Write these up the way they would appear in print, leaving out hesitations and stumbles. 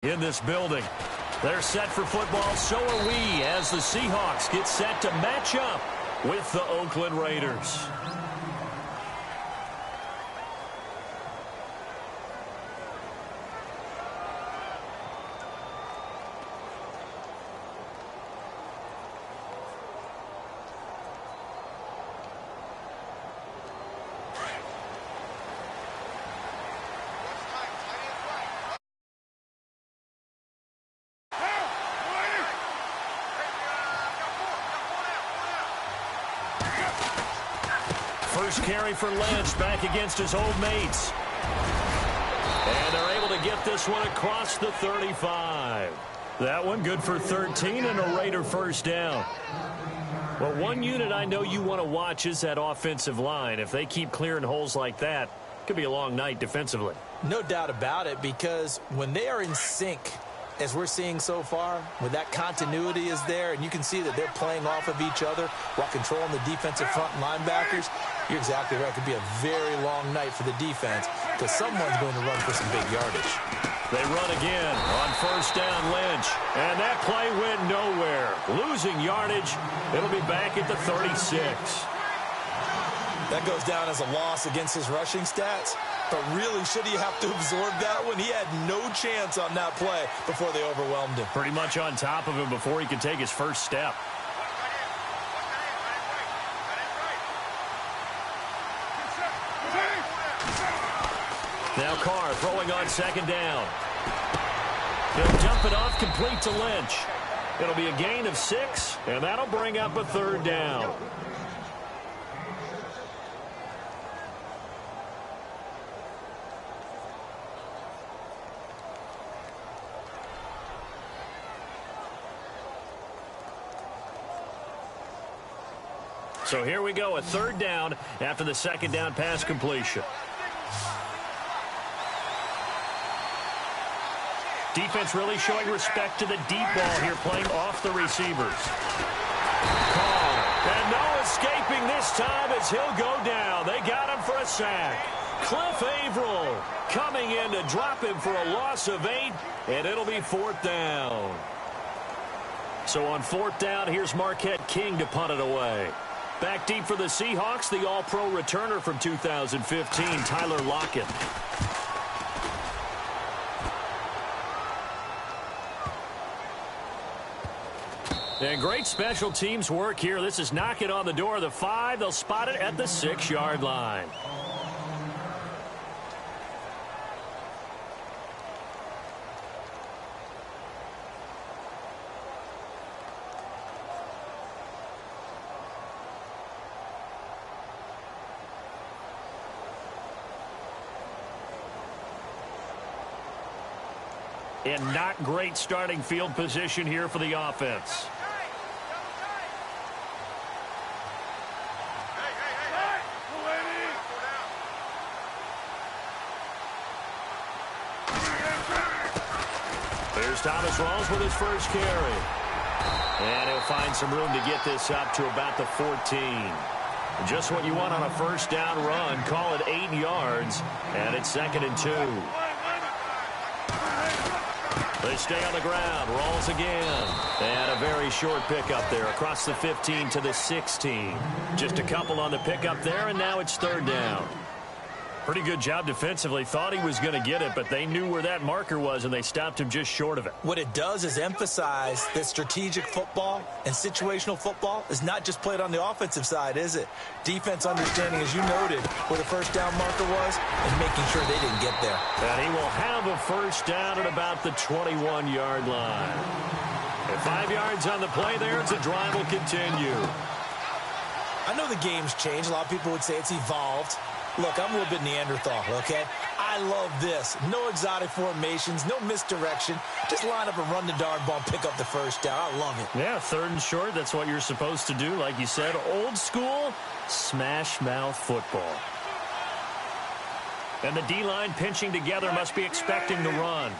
In this building. They're set for football, so are we, as the Seahawks get set to match up with the Oakland Raiders. First carry for Lynch back against his old mates. And they're able to get this one across the 35. That one good for 13 and a Raider first down. Well, one unit I know you want to watch is that offensive line. If they keep clearing holes like that, it could be a long night defensively. No doubt about it, because when they are in sync, as we're seeing so far, when that continuity is there, and you can see that they're playing off of each other while controlling the defensive front linebackers, you're exactly right. It could be a very long night for the defense because someone's going to run for some big yardage. They run again on first down, Lynch. And that play went nowhere. Losing yardage. It'll be back at the 36. That goes down as a loss against his rushing stats. But really, should he have to absorb that one? He had no chance on that play before they overwhelmed him. Pretty much on top of him before he could take his first step. Now Carr throwing on second down. He'll dump it off complete to Lynch. It'll be a gain of 6, and that'll bring up a third down. So here we go, a third down after the second down pass completion. Defense really showing respect to the deep ball here, playing off the receivers. Carr, and no escaping this time as he'll go down. They got him for a sack. Cliff Averill coming in to drop him for a loss of 8, and it'll be fourth down. So on fourth down, here's Marquette King to punt it away. Back deep for the Seahawks, the all-pro returner from 2015, Tyler Lockett. And great special teams work here. This is knock it on the door of the 5. They'll spot it at the 6-yard line. And not great starting field position here for the offense. Here's Thomas Rawls with his first carry. And he'll find some room to get this up to about the 14. Just what you want on a first down run. Call it 8 yards. And it's 2nd and 2. They stay on the ground. Rawls again. And a very short pickup there across the 15 to the 16. Just a couple on the pickup there, and now it's third down. Pretty good job defensively. Thought he was going to get it, but they knew where that marker was, and they stopped him just short of it. What it does is emphasize that strategic football and situational football is not just played on the offensive side, is it? Defense understanding, as you noted, where the first down marker was and making sure they didn't get there. And he will have a first down at about the 21-yard line. And 5 yards on the play there as the drive will continue. I know the game's changed. A lot of people would say it's evolved. Look, I'm a little bit Neanderthal, okay? I love this. No exotic formations, no misdirection. Just line up and run the darn ball and pick up the first down. I love it. Yeah, third and short, that's what you're supposed to do. Like you said, old school, smash mouth football. And the D-line pinching together must be expecting the run.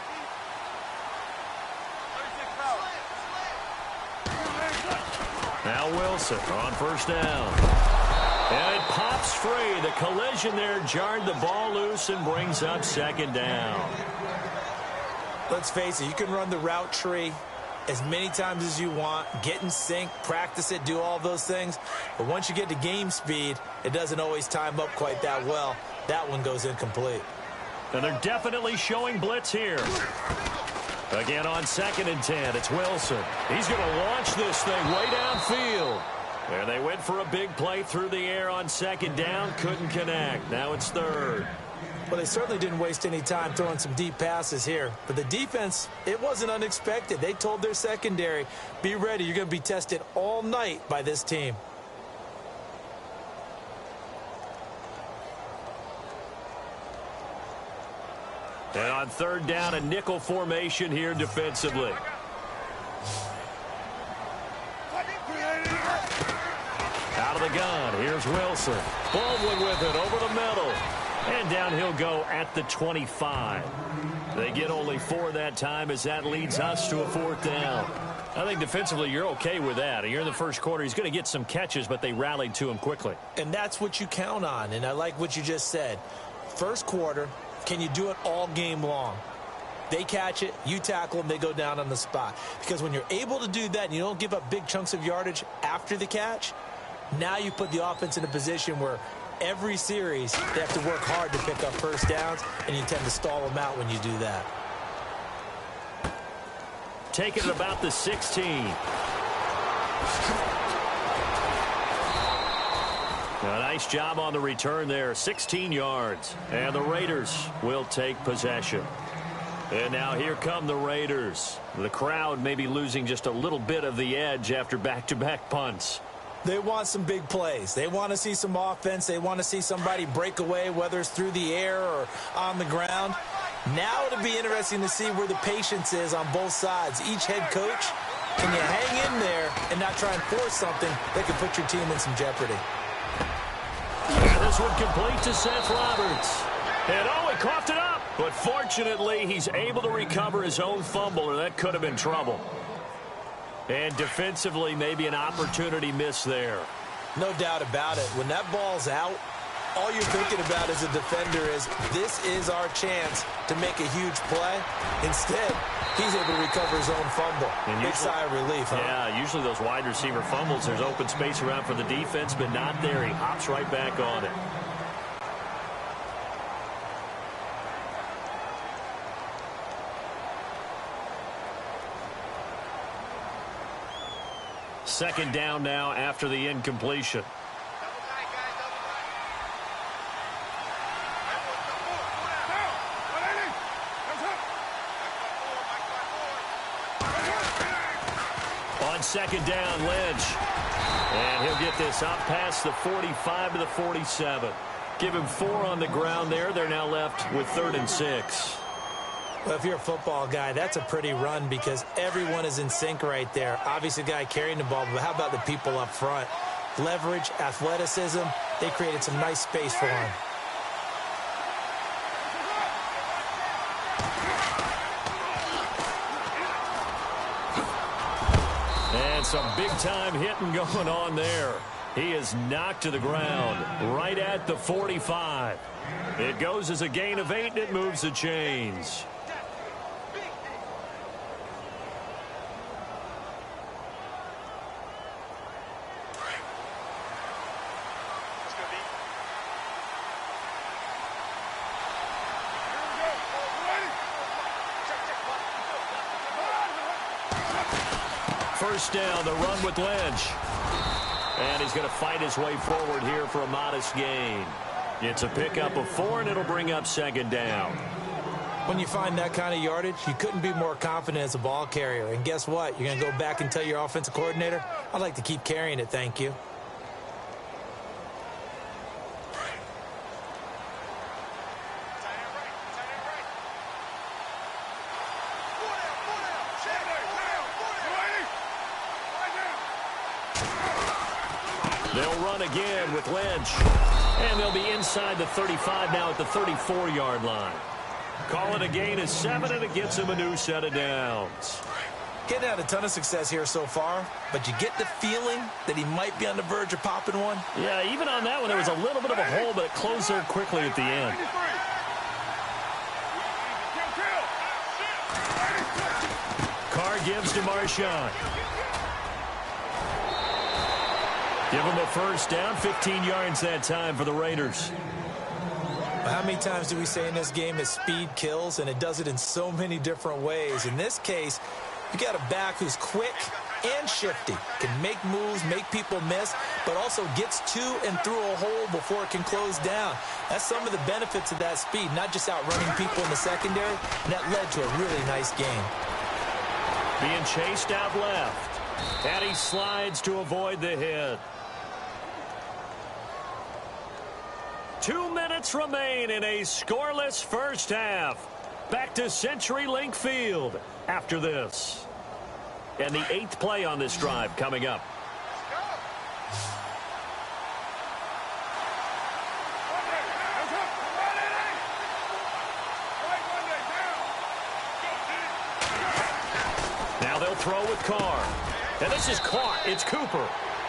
Now Wilson on first down. And it pops free. The collision there jarred the ball loose and brings up second down. Let's face it, you can run the route tree as many times as you want, get in sync, practice it, do all those things. But once you get to game speed, it doesn't always time up quite that well. That one goes incomplete. And they're definitely showing blitz here. Again on 2nd and 10, it's Wilson. He's going to launch this thing way downfield. And they went for a big play through the air on 2nd down, couldn't connect. Now it's 3rd. Well, they certainly didn't waste any time throwing some deep passes here. But the defense, it wasn't unexpected. They told their secondary, be ready, you're going to be tested all night by this team. And on 3rd down, a nickel formation here defensively. Out of the gun, here's Wilson. Baldwin with it over the middle. And down he'll go at the 25. They get only 4 that time as that leads us to a 4th down. I think defensively you're okay with that. You're in the first quarter. He's going to get some catches, but they rallied to him quickly. And that's what you count on, and I like what you just said. First quarter, can you do it all game long? They catch it, you tackle them, they go down on the spot. Because when you're able to do that and you don't give up big chunks of yardage after the catch, now you put the offense in a position where every series they have to work hard to pick up first downs, and you tend to stall them out when you do that. Taking it about the 16. A nice job on the return there, 16 yards. And the Raiders will take possession. And now here come the Raiders. The crowd may be losing just a little bit of the edge after back-to-back punts. They want some big plays. They want to see some offense. They want to see somebody break away, whether it's through the air or on the ground. Now it'll be interesting to see where the patience is on both sides. Each head coach, can you hang in there and not try and force something that could put your team in some jeopardy? And this one complete to Seth Roberts. And he coughed it up. But fortunately, he's able to recover his own fumble, or that could have been trouble. And defensively, maybe an opportunity miss there. No doubt about it. When that ball's out, all you're thinking about as a defender is, this is our chance to make a huge play. Instead, he's able to recover his own fumble. Big sigh of relief, huh? Yeah, usually those wide receiver fumbles, there's open space around for the defense, but not there. He hops right back on it. Second down now after the incompletion. On second down, Lynch. And he'll get this up past the 45 to the 47. Give him 4 on the ground there. They're now left with 3rd and 6. Well, if you're a football guy, that's a pretty run because everyone is in sync right there. Obviously, the guy carrying the ball, but how about the people up front? Leverage, athleticism, they created some nice space for him. And some big-time hitting going on there. He is knocked to the ground right at the 45. It goes as a gain of 8, and it moves the chains. First down, the run with Lynch. And he's going to fight his way forward here for a modest gain. It's a pickup of 4, and it'll bring up second down. When you find that kind of yardage, you couldn't be more confident as a ball carrier. And guess what? You're going to go back and tell your offensive coordinator, I'd like to keep carrying it, thank you. They'll run again with Lynch. And they'll be inside the 35 now at the 34-yard line. Call it a gain of 7, and it gets him a new set of downs. Getting had a ton of success here so far, but you get the feeling that he might be on the verge of popping one. Yeah, even on that one, there was a little bit of a hole, but it closed there quickly at the end. gives to Marshawn. Give him a first down, 15 yards that time for the Raiders. How many times do we say in this game that speed kills, and it does it in so many different ways? In this case, you got a back who's quick and shifty, can make moves, make people miss, but also gets to and through a hole before it can close down. That's some of the benefits of that speed, not just outrunning people in the secondary, and that led to a really nice game. Being chased out left, and he slides to avoid the hit. 2 minutes remain in a scoreless first half. Back to CenturyLink Field after this. And the 8th play on this drive coming up. Now they'll throw with Carr. And this is caught. It's Cooper.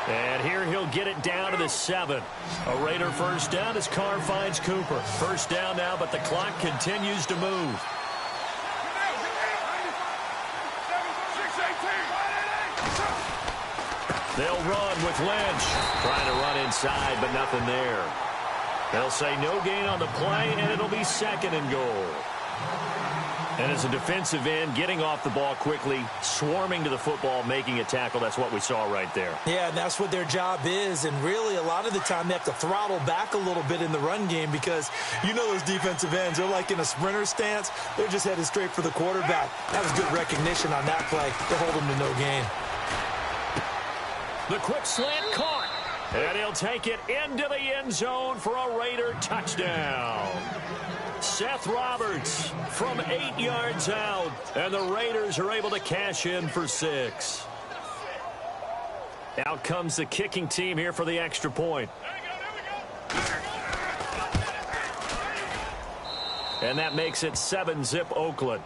And here he'll get it down to the 7. A Raider first down as Carr finds Cooper. First down now, but the clock continues to move. They'll run with Lynch. Trying to run inside, but nothing there. They'll say no gain on the play, and it'll be 2nd and goal. And as a defensive end, getting off the ball quickly, swarming to the football, making a tackle, that's what we saw right there. Yeah, and that's what their job is. And really, a lot of the time, they have to throttle back a little bit in the run game because you know those defensive ends, they're like in a sprinter stance. They're just headed straight for the quarterback. That was good recognition on that play to hold them to no gain. The quick slant caught. And he'll take it into the end zone for a Raider touchdown. Seth Roberts from 8 yards out. And the Raiders are able to cash in for 6. Out comes the kicking team here for the extra point. And that makes it 7-zip Oakland.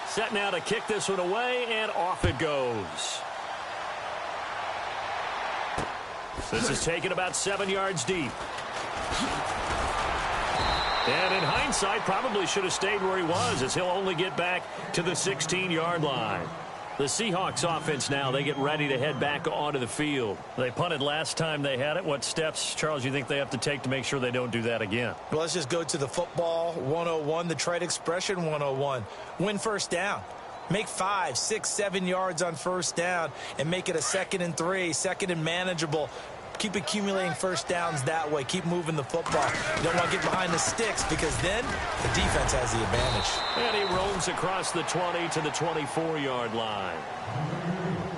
Set now to kick this one away, and off it goes. This is taken about 7 yards deep. And in hindsight, probably should have stayed where he was, as he'll only get back to the 16-yard line. The Seahawks offense now, they get ready to head back onto the field. They punted last time they had it. What steps, Charles, you think they have to take to make sure they don't do that again? Well, let's just go to the football 101, the trade expression 101. Win first down. Make 5, 6, 7 yards on first down and make it a 2nd and 3, 2nd and manageable. Keep accumulating first downs that way. Keep moving the football. You don't want to get behind the sticks because then the defense has the advantage. And he roams across the 20 to the 24-yard line.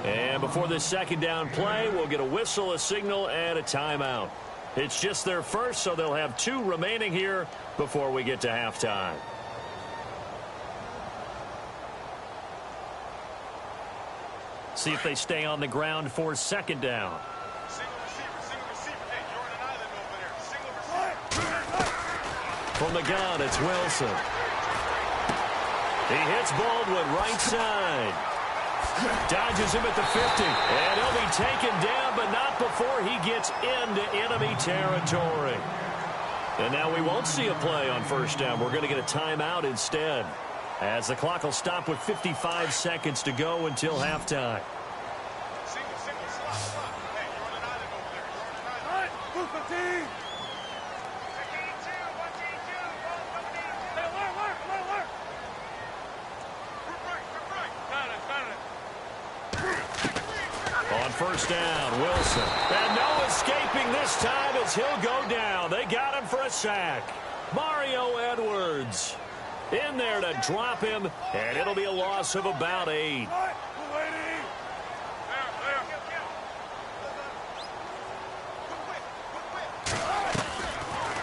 And before this 2nd down play, we'll get a whistle, a signal, and a timeout. It's just their first, so they'll have 2 remaining here before we get to halftime. See if they stay on the ground for 2nd down. From the gun, it's Wilson. He hits Baldwin right side. Dodges him at the 50. And he'll be taken down, but not before he gets into enemy territory. And now we won't see a play on first down. We're going to get a timeout instead, as the clock will stop with 55 seconds to go until halftime. On first down, Wilson. And no escaping this time as he'll go down. They got him for a sack. Mario Edwards in there to drop him, and it'll be a loss of about 8.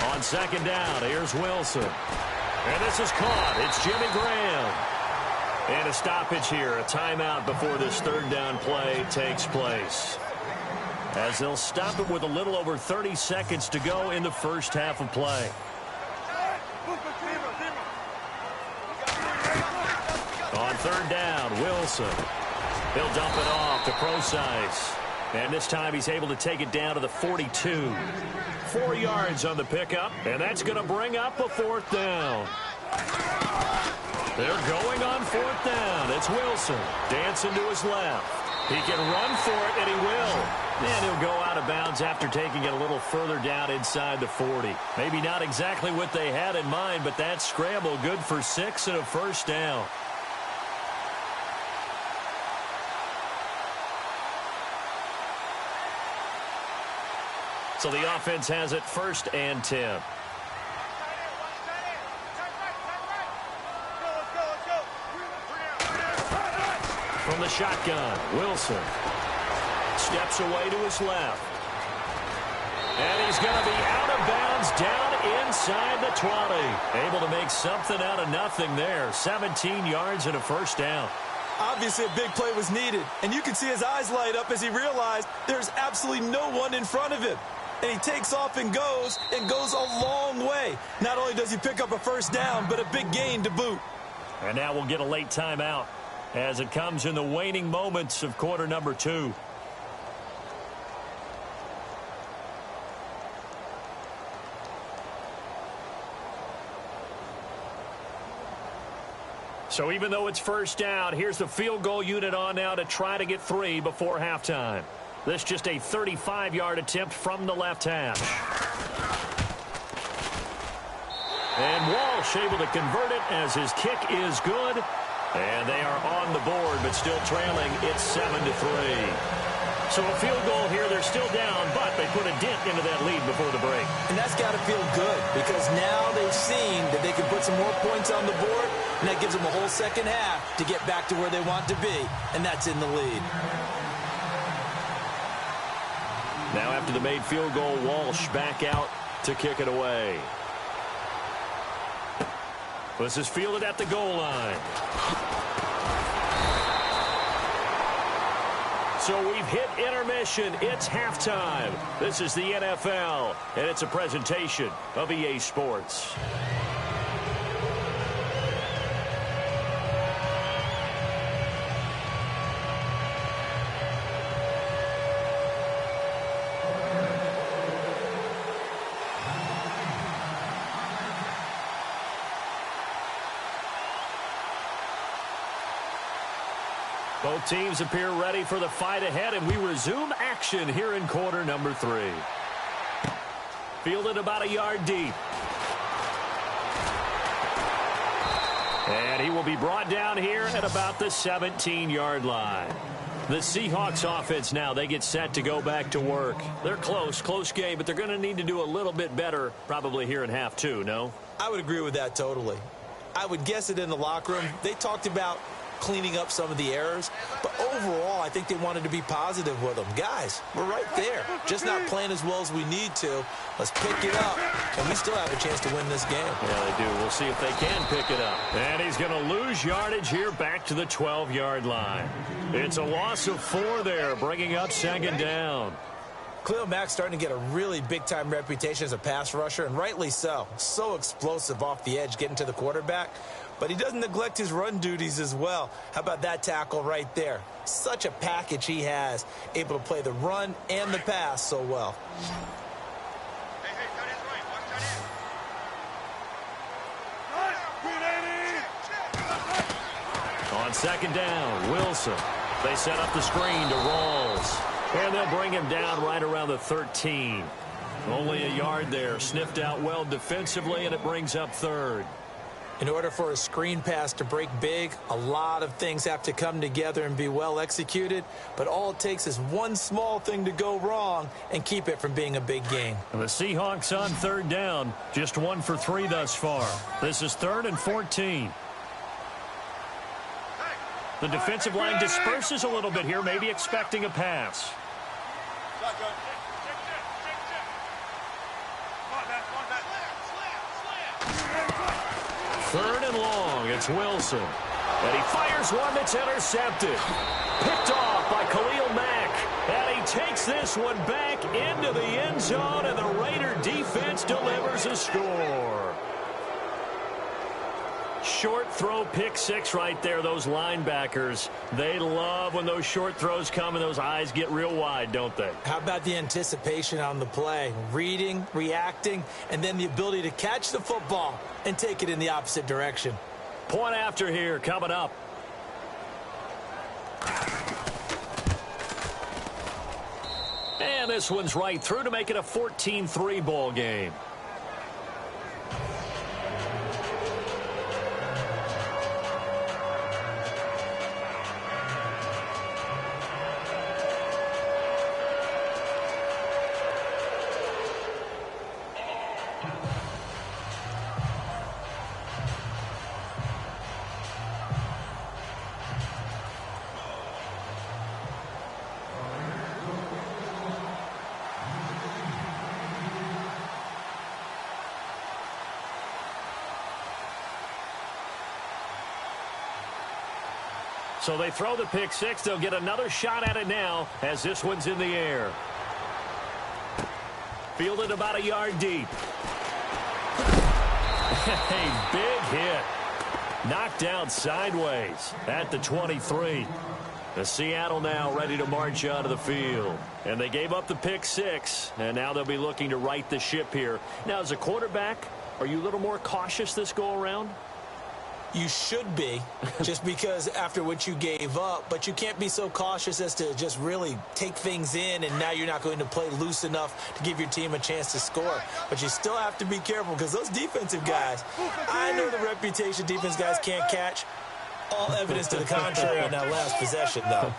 On 2nd down, here's Wilson. And this is caught. It's Jimmy Graham. And a stoppage here, a timeout before this third down play takes place. As they'll stop it with a little over 30 seconds to go in the first half of play. On third down, Wilson. He'll dump it off to Procise. And this time he's able to take it down to the 42. 4 yards on the pickup, and that's going to bring up a fourth down. They're going on fourth down. It's Wilson dancing to his left. He can run for it, and he will. And he'll go out of bounds after taking it a little further down inside the 40. Maybe not exactly what they had in mind, but that scramble good for 6 and a first down. So the offense has it 1st and 10. From the shotgun, Wilson steps away to his left. And he's going to be out of bounds down inside the 20. Able to make something out of nothing there. 17 yards and a first down. Obviously, a big play was needed, and you can see his eyes light up as he realized there's absolutely no one in front of him. And he takes off and goes a long way. Not only does he pick up a first down, but a big gain to boot. And now we'll get a late timeout as it comes in the waning moments of quarter number 2. So even though it's first down, here's the field goal unit on now to try to get 3 before halftime. This just a 35-yard attempt from the left hash. And Walsh able to convert it as his kick is good. And they are on the board, but still trailing. It's 7-3. So a field goal here, they're still down, but they put a dent into that lead before the break. And that's got to feel good because now they've seen that they can put some more points on the board, and that gives them a whole second half to get back to where they want to be, and that's in the lead. Now after the made field goal, Walsh back out to kick it away. This is fielded at the goal line. So we've hit intermission. It's halftime. This is the NFL, and it's a presentation of EA Sports. Both teams appear ready for the fight ahead, and we resume action here in quarter number 3. Fielded about a yard deep. And he will be brought down here at about the 17-yard line. The Seahawks offense now, they get set to go back to work. They're close game, but they're going to need to do a little bit better probably here in half 2, no? I would agree with that totally. I would guess it in the locker room. They talked about cleaning up some of the errors, but overall I think they wanted to be positive with them. Guys, we're right there, just not playing as well as we need to. Let's pick it up, and we still have a chance to win this game. Yeah, they do. We'll see if they can pick it up. And he's going to lose yardage here back to the 12-yard line. It's a loss of 4 there, bringing up second down. Khalil Mack's starting to get a really big-time reputation as a pass rusher, and rightly so. So explosive off the edge getting to the quarterback. But he doesn't neglect his run duties as well. How about that tackle right there? Such a package he has, able to play the run and the pass so well. On second down, Wilson. They set up the screen to Rawls. And they'll bring him down right around the 13. Only a yard there. Sniffed out well defensively, and it brings up 3rd. In order for a screen pass to break big, a lot of things have to come together and be well executed. But all it takes is one small thing to go wrong and keep it from being a big gain. And the Seahawks on 3rd down. Just 1 for 3 thus far. This is 3rd and 14. The defensive line disperses a little bit here, maybe expecting a pass. 3rd and long. It's Wilson. And he fires Here's one that's intercepted. Picked off by Khalil Mack. And he takes this one back into the end zone, and the Raider defense delivers a score. Short throw pick six right there, those linebackers. They love when those short throws come and those eyes get real wide, don't they? How about the anticipation on the play? Reading, reacting, and then the ability to catch the football and take it in the opposite direction. Point after here coming up. And this one's right through to make it a 14-3 ball game. So they throw the pick six. They'll get another shot at it now as this one's in the air. Fielded about a yard deep. A big hit. Knocked down sideways at the 23. The Seattle now ready to march out of the field. And they gave up the pick six, and now they'll be looking to right the ship here. Now, as a quarterback, are you a little more cautious this go-around? You should be, just because after what you gave up, but you can't be so cautious as to just really take things in, and now you're not going to play loose enough to give your team a chance to score. But you still have to be careful because those defensive guys, I know the reputation defense guys can't catch. All evidence to the contrary on that last possession, though.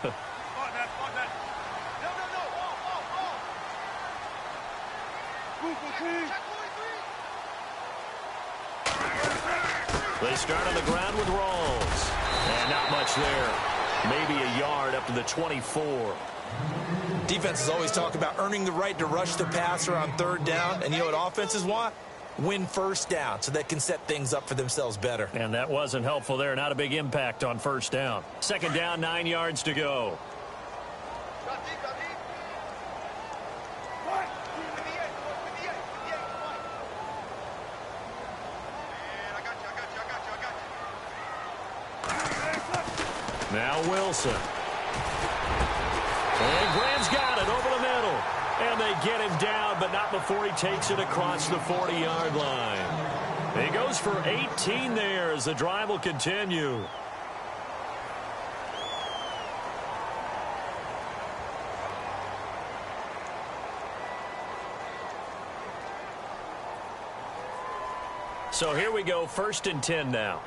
They start on the ground with Rawls. And not much there. Maybe a yard up to the 24. Defenses always talk about earning the right to rush the passer on third down. And you know what offenses want? Win first down so they can set things up for themselves better. And that wasn't helpful there. Not a big impact on first down. Second down, 9 yards to go. Now Wilson. And Graham's got it over the middle. And they get him down, but not before he takes it across the 40-yard line. He goes for 18 there as the drive will continue. So here we go, 1st and 10 now.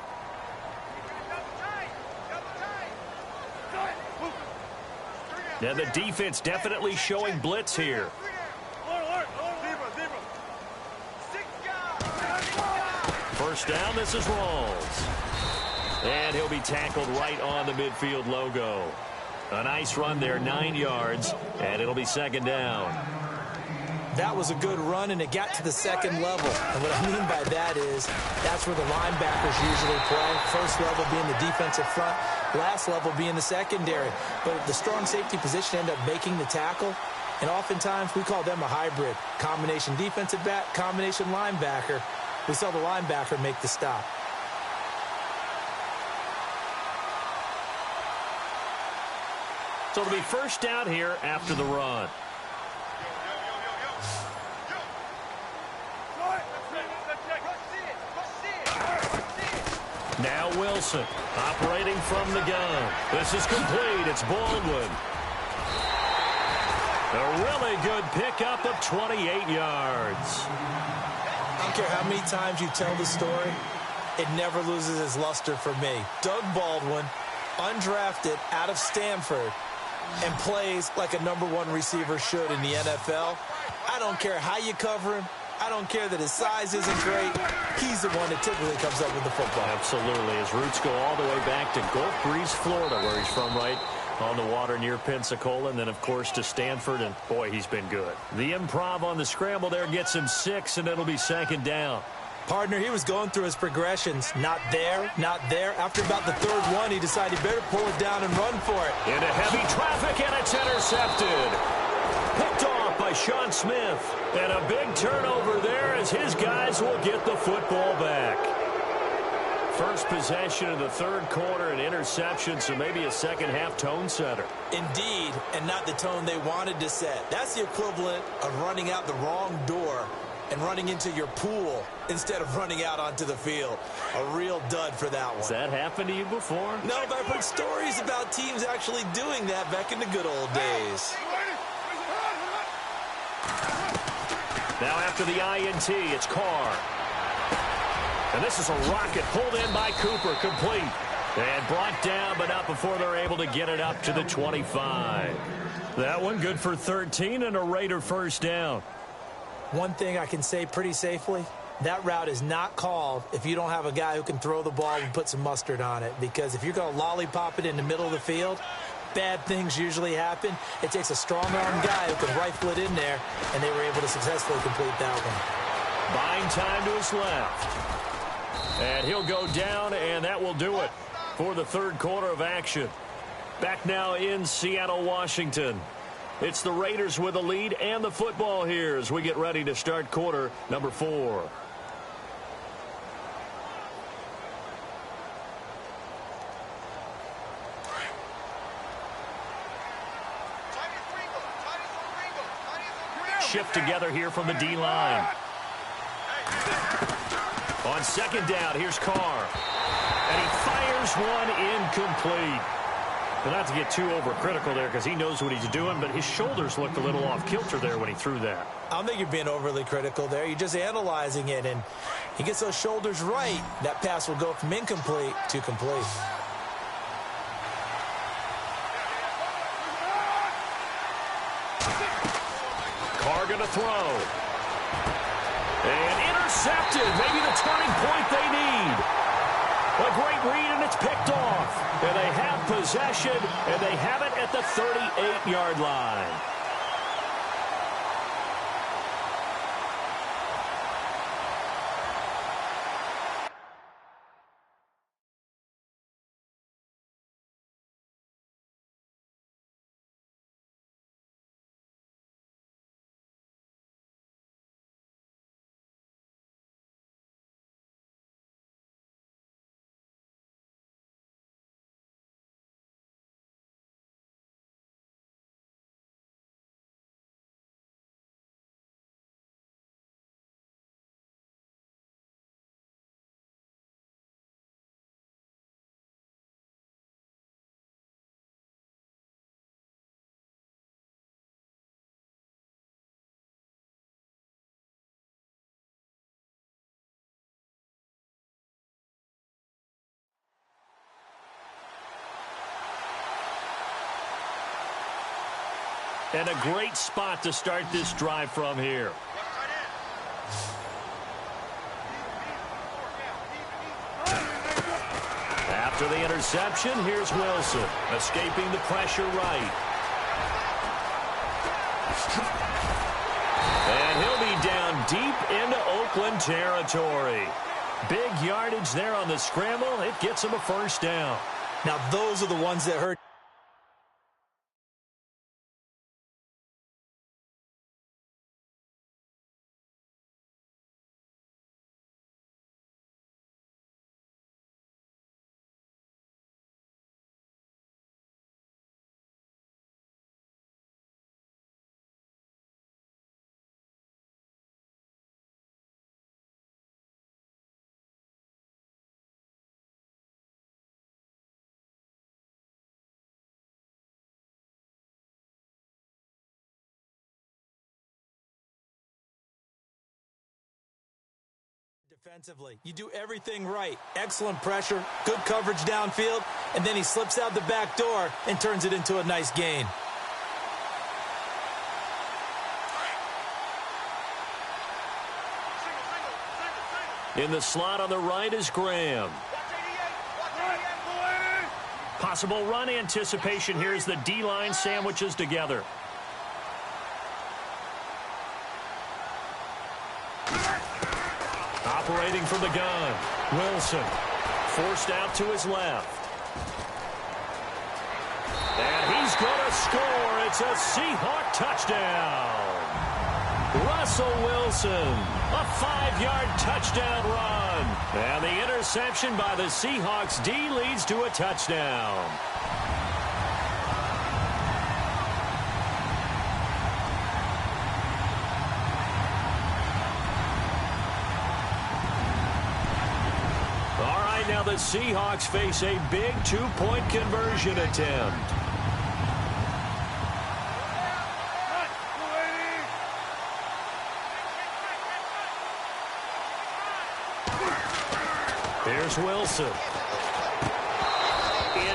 Now the defense definitely showing blitz here. First down, this is Rawls. And he'll be tackled right on the midfield logo. A nice run there, 9 yards, and it'll be second down. That was a good run, and it got to the second level. And what I mean by that is that's where the linebackers usually play. First level being the defensive front, last level being the secondary. But the strong safety position ended up making the tackle, and oftentimes we call them a hybrid. Combination defensive back, combination linebacker. We saw the linebacker make the stop. So it'll be first down here after the run. Now Wilson operating from the gun. This is complete. It's Baldwin. A really good pickup of 28 yards. I don't care how many times you tell the story, it never loses its luster for me. Doug Baldwin, undrafted out of Stanford, and plays like a #1 receiver should in the NFL. I don't care how you cover him. I don't care that his size isn't great. He's the one that typically comes up with the football. Absolutely. His roots go all the way back to Gulf Breeze, Florida, where he's from, right on the water near Pensacola, and then, of course, to Stanford, and, boy, he's been good. The improv on the scramble there gets him 6, and it'll be second down. Partner, he was going through his progressions. Not there, not there. After about the third one, he decided he better pull it down and run for it. Into heavy traffic, and it's intercepted. Picked off by Sean Smith. And a big turnover there as his guys will get the football back. First possession of the third quarter, an interception, so maybe a second-half tone setter. Indeed, and not the tone they wanted to set. That's the equivalent of running out the wrong door and running into your pool instead of running out onto the field. A real dud for that one. Has that happened to you before? No, but I've heard stories about teams actually doing that back in the good old days. Now after the INT, it's Carr. And this is a rocket pulled in by Cooper, complete. And brought down, but not before they're able to get it up to the 25. That one good for 13 and a Raider first down. One thing I can say pretty safely, that route is not called if you don't have a guy who can throw the ball and put some mustard on it. Because if you're going to lollipop it in the middle of the field, bad things usually happen. It takes a strong-arm guy who can rifle it in there, and they were able to successfully complete that one. Buying time to his left. And he'll go down, and that will do it for the third quarter of action. Back now in Seattle, Washington. It's the Raiders with the lead and the football here as we get ready to start quarter number 4. Shift together here from the D-line. On second down, here's Carr. And he fires one incomplete. But not to get too overcritical there because he knows what he's doing, but his shoulders looked a little off kilter there when he threw that. I don't think you're being overly critical there. You're just analyzing it, and he gets those shoulders right. That pass will go from incomplete to complete. Carr going to throw. And intercepted. Maybe the turning point they need. A great read, and it's picked off. And they have possession, and they have it at the 38-yard line. And a great spot to start this drive from here. After the interception, here's Wilson, escaping the pressure right. And he'll be down deep into Oakland territory. Big yardage there on the scramble. It gets him a first down. Now, those are the ones that hurt. Defensively, you do everything right. Excellent pressure, good coverage downfield, and then he slips out the back door and turns it into a nice gain. In the slot on the right is Graham. Possible run anticipation here as the D-line sandwiches together. operating from the gun. Wilson forced out to his left. And he's going to score. It's a Seahawk touchdown. Russell Wilson, a 5-yard touchdown run. And the interception by the Seahawks D leads to a touchdown. All right, now the Seahawks face a big 2-point conversion attempt. Here's Wilson.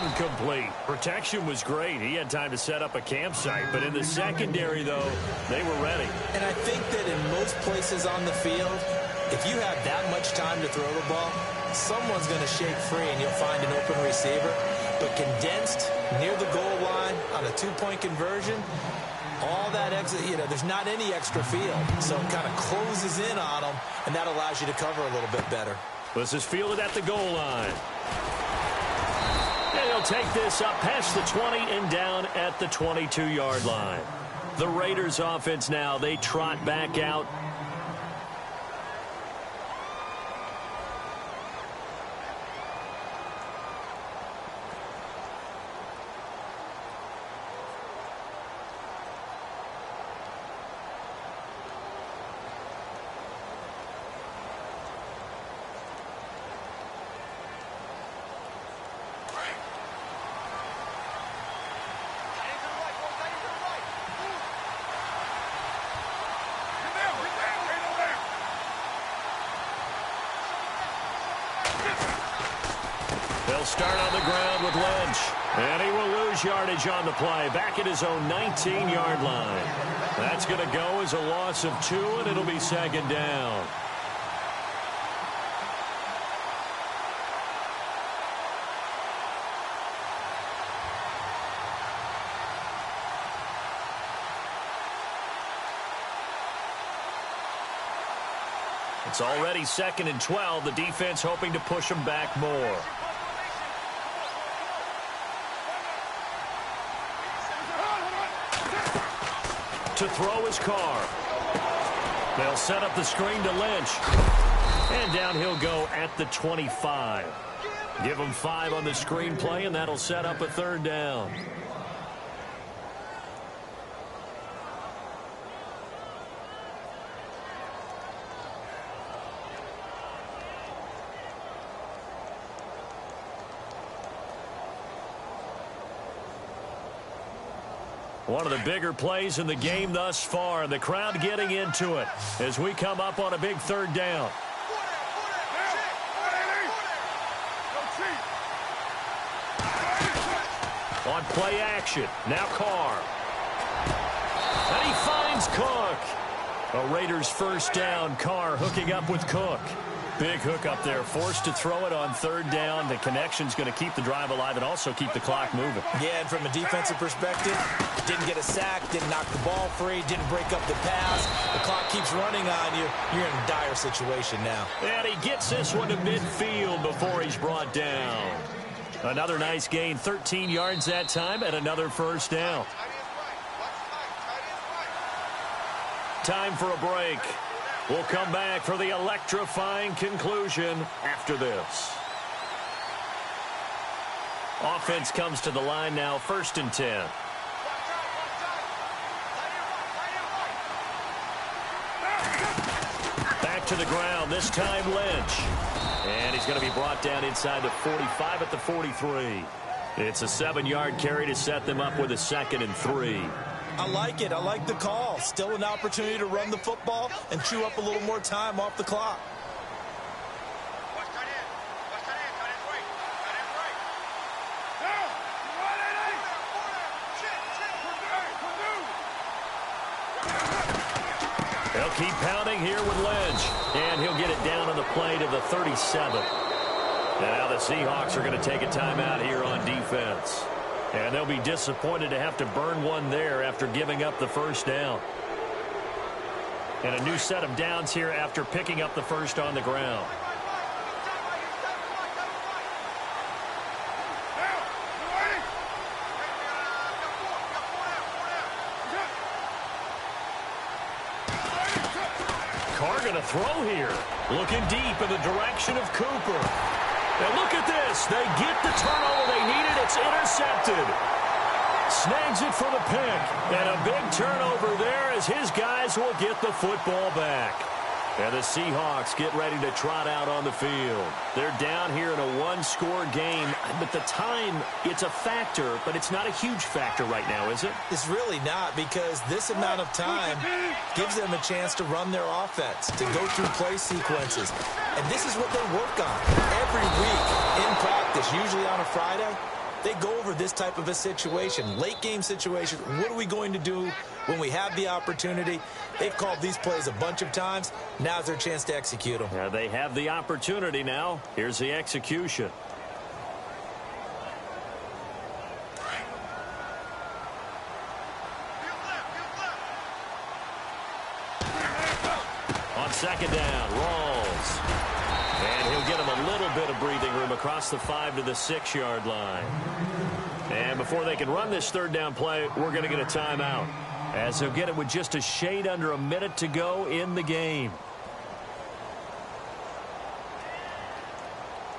Incomplete. Protection was great. He had time to set up a campsite. But in the secondary, though, they were ready. And I think that in most places on the field, if you have that much time to throw the ball, someone's going to shake free and you'll find an open receiver. But condensed near the goal line on a 2-point conversion, all that extra, there's not any extra field. So it kind of closes in on them, and that allows you to cover a little bit better. This is fielded at the goal line. And he'll take this up past the 20 and down at the 22-yard line. The Raiders offense now, they trot back out. They'll start on the ground with Lynch. And he will lose yardage on the play. Back at his own 19-yard line. That's going to go as a loss of 2, and it'll be second down. It's already 2nd and 12. The defense hoping to push them back more. To throw his Carr. They'll set up the screen to Lynch. And down he'll go at the 25. Give him 5 on the screenplay, and that'll set up a 3rd down. One of the bigger plays in the game thus far, and the crowd getting into it as we come up on a big 3rd down. On play action, now Carr. And he finds Cook. A Raiders 1st down, Carr hooking up with Cook. Big hook up there, forced to throw it on 3rd down. The connection's going to keep the drive alive and also keep the clock moving. Yeah, and from a defensive perspective, didn't get a sack, didn't knock the ball free, didn't break up the pass. The clock keeps running on you. You're in a dire situation now. And he gets this one to midfield before he's brought down. Another nice gain, 13 yards that time, and another 1st down. Time for a break. We'll come back for the electrifying conclusion after this. Offense comes to the line now, 1st and 10. Back to the ground, this time Lynch. And he's going to be brought down inside the 45 at the 43. It's a 7-yard carry to set them up with a 2nd and 3. I like it. I like the call. Still an opportunity to run the football and chew up a little more time off the clock. They'll keep pounding here with Lynch. And he'll get it down on the play to the 37. And now the Seahawks are going to take a timeout here on defense. And they'll be disappointed to have to burn one there after giving up the 1st down. And a new set of downs here after picking up the first on the ground. Carr going to throw here. Looking deep in the direction of Cooper. And look at this. They get the turnover they needed. It's intercepted. Snags it for the pick. And a big turnover there as his guys will get the football back. And the Seahawks get ready to trot out on the field. They're down here in a one-score game. But the time, it's a factor, but it's not a huge factor right now, is it? It's really not, because this amount of time gives them a chance to run their offense, to go through play sequences. And this is what they work on every week in practice, usually on a Friday. They go over this type of a situation, late game situation. What are we going to do when we have the opportunity? They've called these plays a bunch of times. Now's their chance to execute them. Yeah, they have the opportunity now. Here's the execution. On second down, Rawls. And he'll get him a little bit of breathing room across the 5 to the 6-yard line. And before they can run this third down play, we're going to get a timeout, as they'll get it with just a shade under a minute to go in the game.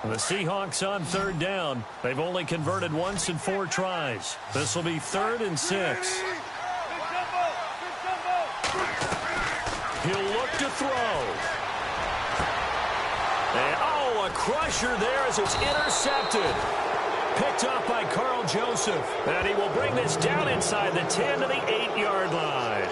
The Seahawks on third down. They've only converted once in 4 tries. This will be 3rd and 6. He'll look to throw. And, a crusher there as it's intercepted. Picked up by Carl Joseph. And he will bring this down inside the 10 to the 8-yard line.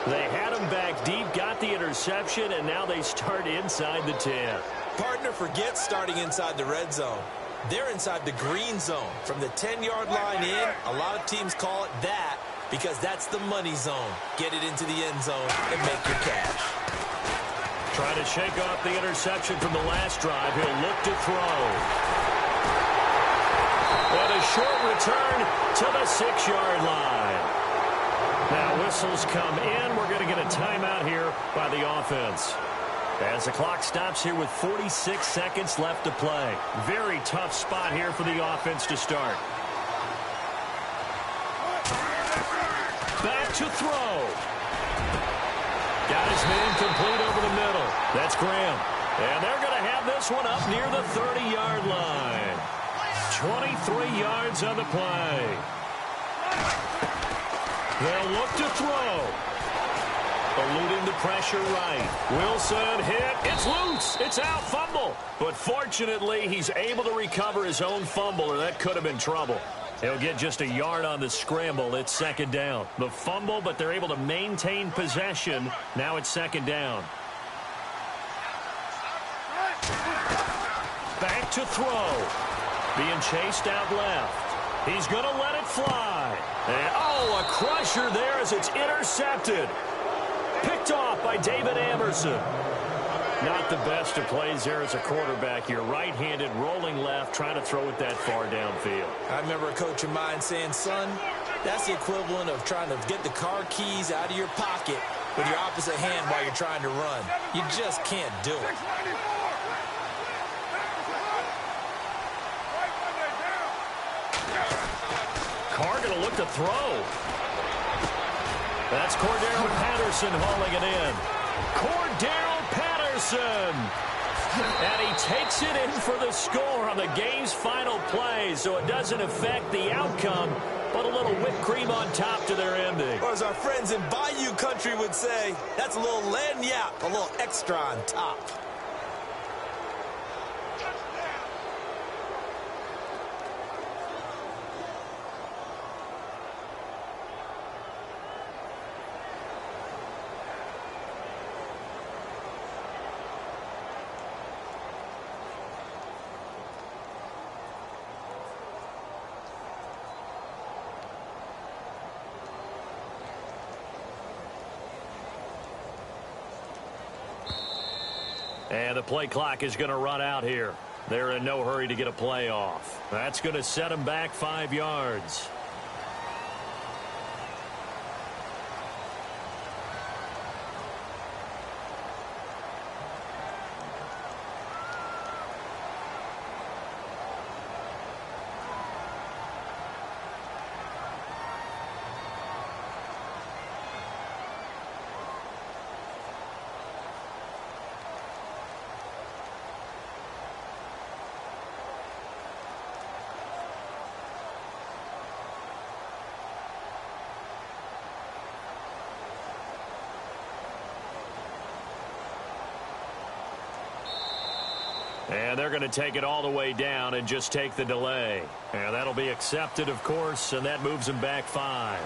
They had him back deep, got the interception, and now they start inside the 10. Partner forgets starting inside the red zone. They're inside the green zone. From the 10-yard line in, a lot of teams call it that because that's the money zone. Get it into the end zone and make your cash. Trying to shake off the interception from the last drive. He'll look to throw. And a short return to the 6-yard line. Now whistles come in. We're going to get a timeout here by the offense, as the clock stops here with 46 seconds left to play. Very tough spot here for the offense to start. Back to throw. Got his man complete over the middle. That's Graham. And they're going to have this one up near the 30-yard line. 23 yards on the play. They'll look to throw. Eluding the pressure right. Wilson hit. It's loose. It's out. Fumble. But fortunately, he's able to recover his own fumble, or that could have been trouble. He'll get just a yard on the scramble. It's second down. The fumble, but they're able to maintain possession. Now it's second down. Back to throw. Being chased out left. He's going to let it fly. And, a crusher there as it's intercepted. Picked off by David Amerson. Not the best of plays there as a quarterback here. Right-handed, rolling left, trying to throw it that far downfield. I remember a coach of mine saying, son, that's the equivalent of trying to get the car keys out of your pocket with your opposite hand while you're trying to run. You just can't do it. Carr going to look to throw. That's Cordero Patterson hauling it in. Cordero Patterson. And he takes it in for the score on the game's final play, so it doesn't affect the outcome, but a little whipped cream on top to their ending. Or as our friends in Bayou Country would say, that's a little lagniappe, a little extra on top. And the play clock is going to run out here. They're in no hurry to get a play off. That's going to set them back 5 yards. And they're going to take it all the way down and just take the delay. And that'll be accepted, of course, and that moves them back 5.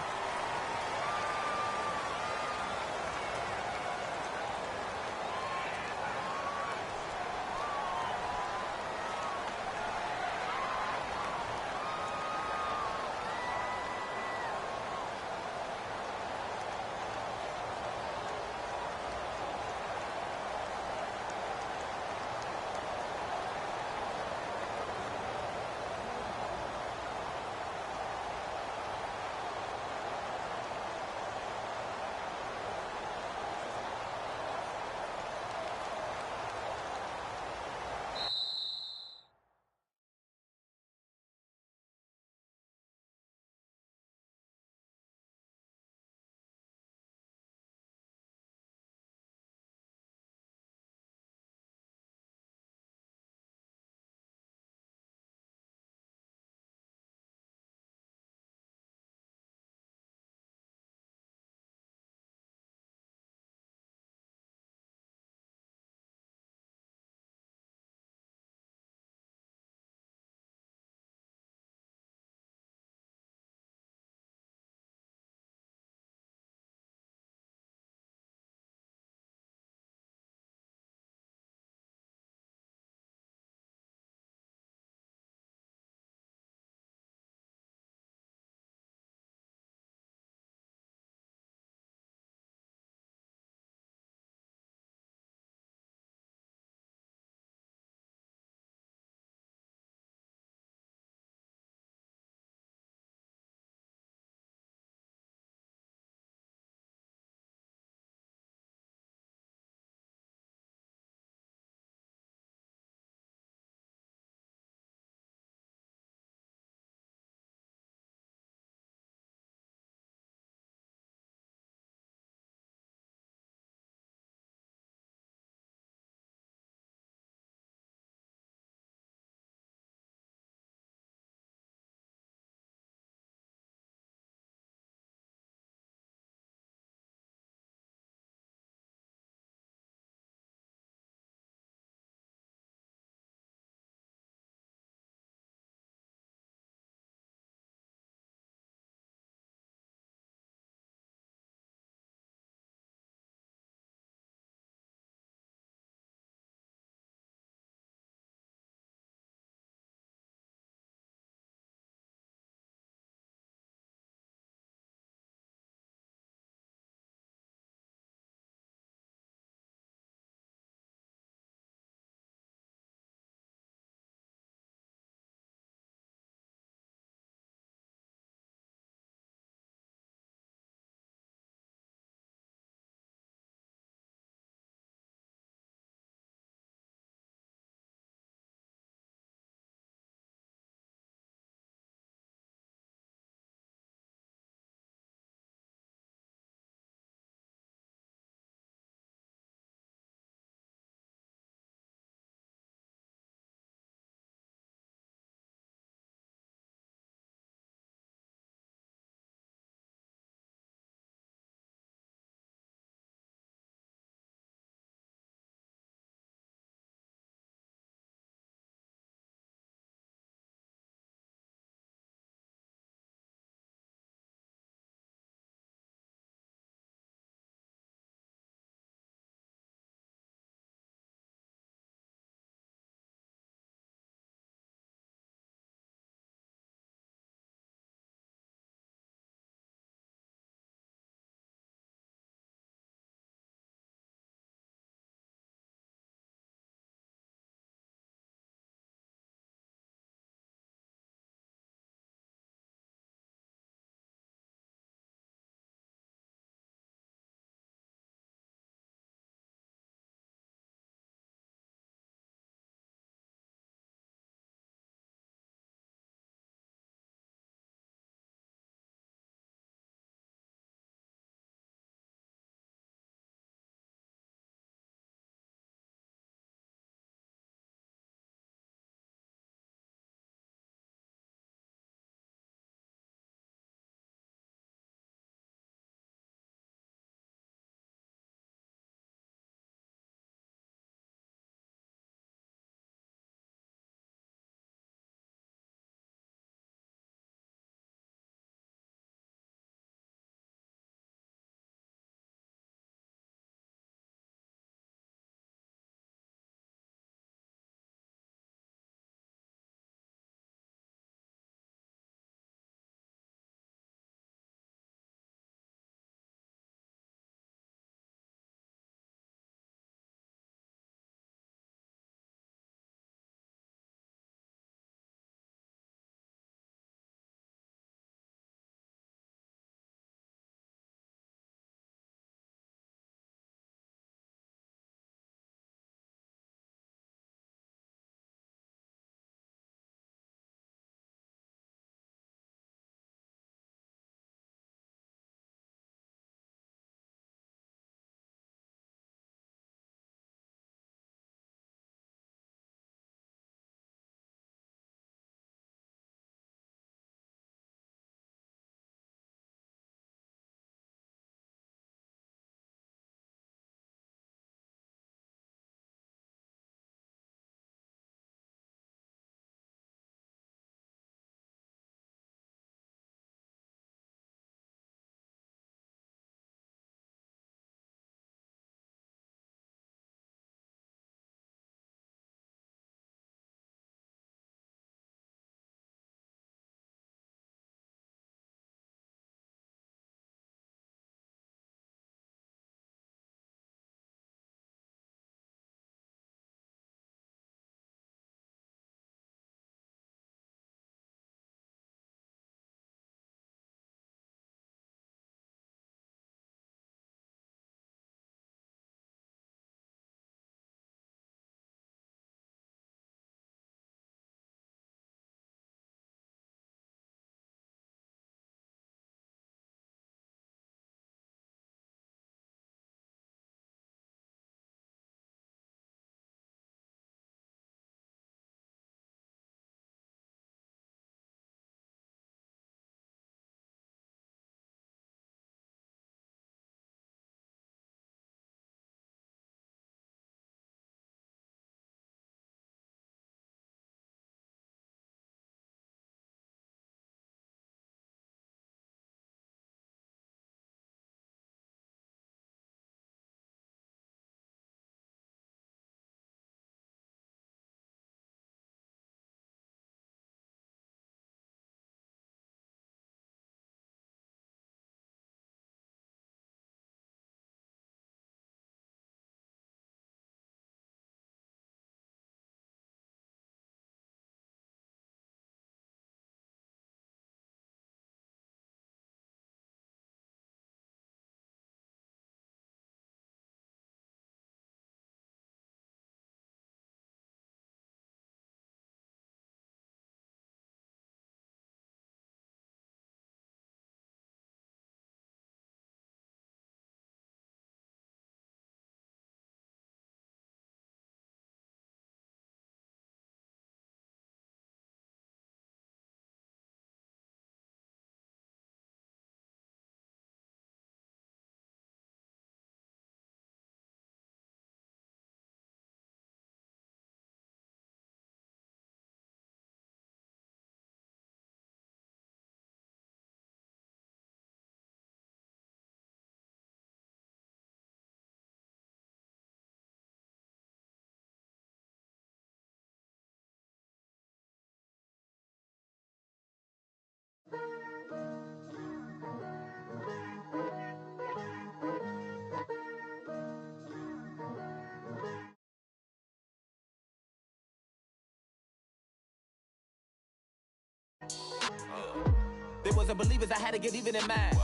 wasn't believers, I had to get even and mad.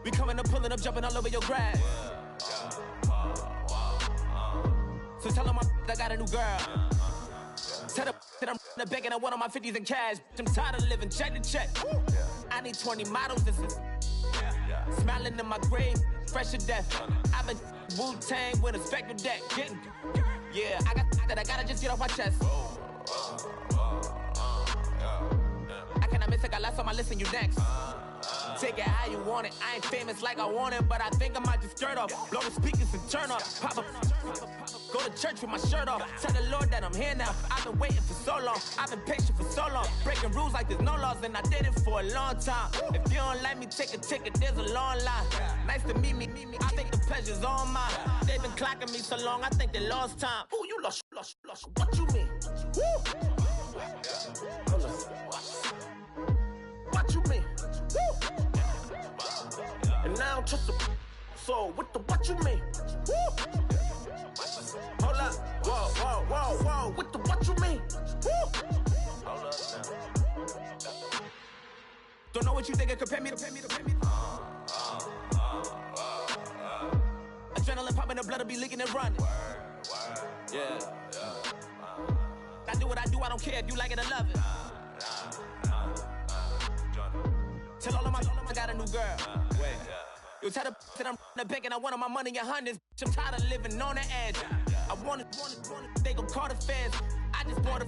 We coming up, pulling up, jumping all over your grass. So tell them I got a new girl. Tell them that I'm in the bank and I want all my 50s in cash. I'm tired of living check to check. I need 20 models. This is smiling in my grave, fresh to death. I've been Wu-Tang with a spectral deck. Yeah, I gotta just get off my chest. I cannot miss it, got last on my list and you next. Take it how you want it. I ain't famous like I want it, but I think I might just skirt off. Blow the speakers and turn off. Pop up. Go to church with my shirt off. Tell the Lord that I'm here now. I've been waiting for so long. I've been patient for so long. Breaking rules like there's no laws, and I did it for a long time. If you don't like me, take a ticket. There's a long line. Nice to meet me. I think the pleasure's all mine. They've been clocking me so long, I think they lost time. Ooh, you lost. What you mean? Woo! What you mean? Woo! And now I don't trust the so what you mean? Woo! Hold up, whoa, what you mean? Woo! Hold up now. Don't know what you think it compare me to. Adrenaline popping, the blood will be leaking and running. Yeah. I do what I do, I don't care if you like it or love it. Tell all of my I got a new girl. Wait. You tell the that I'm in the bank and I want all my money in hundreds. I'm tired of living on the edge. I want it, they gon' call the feds. I just bought a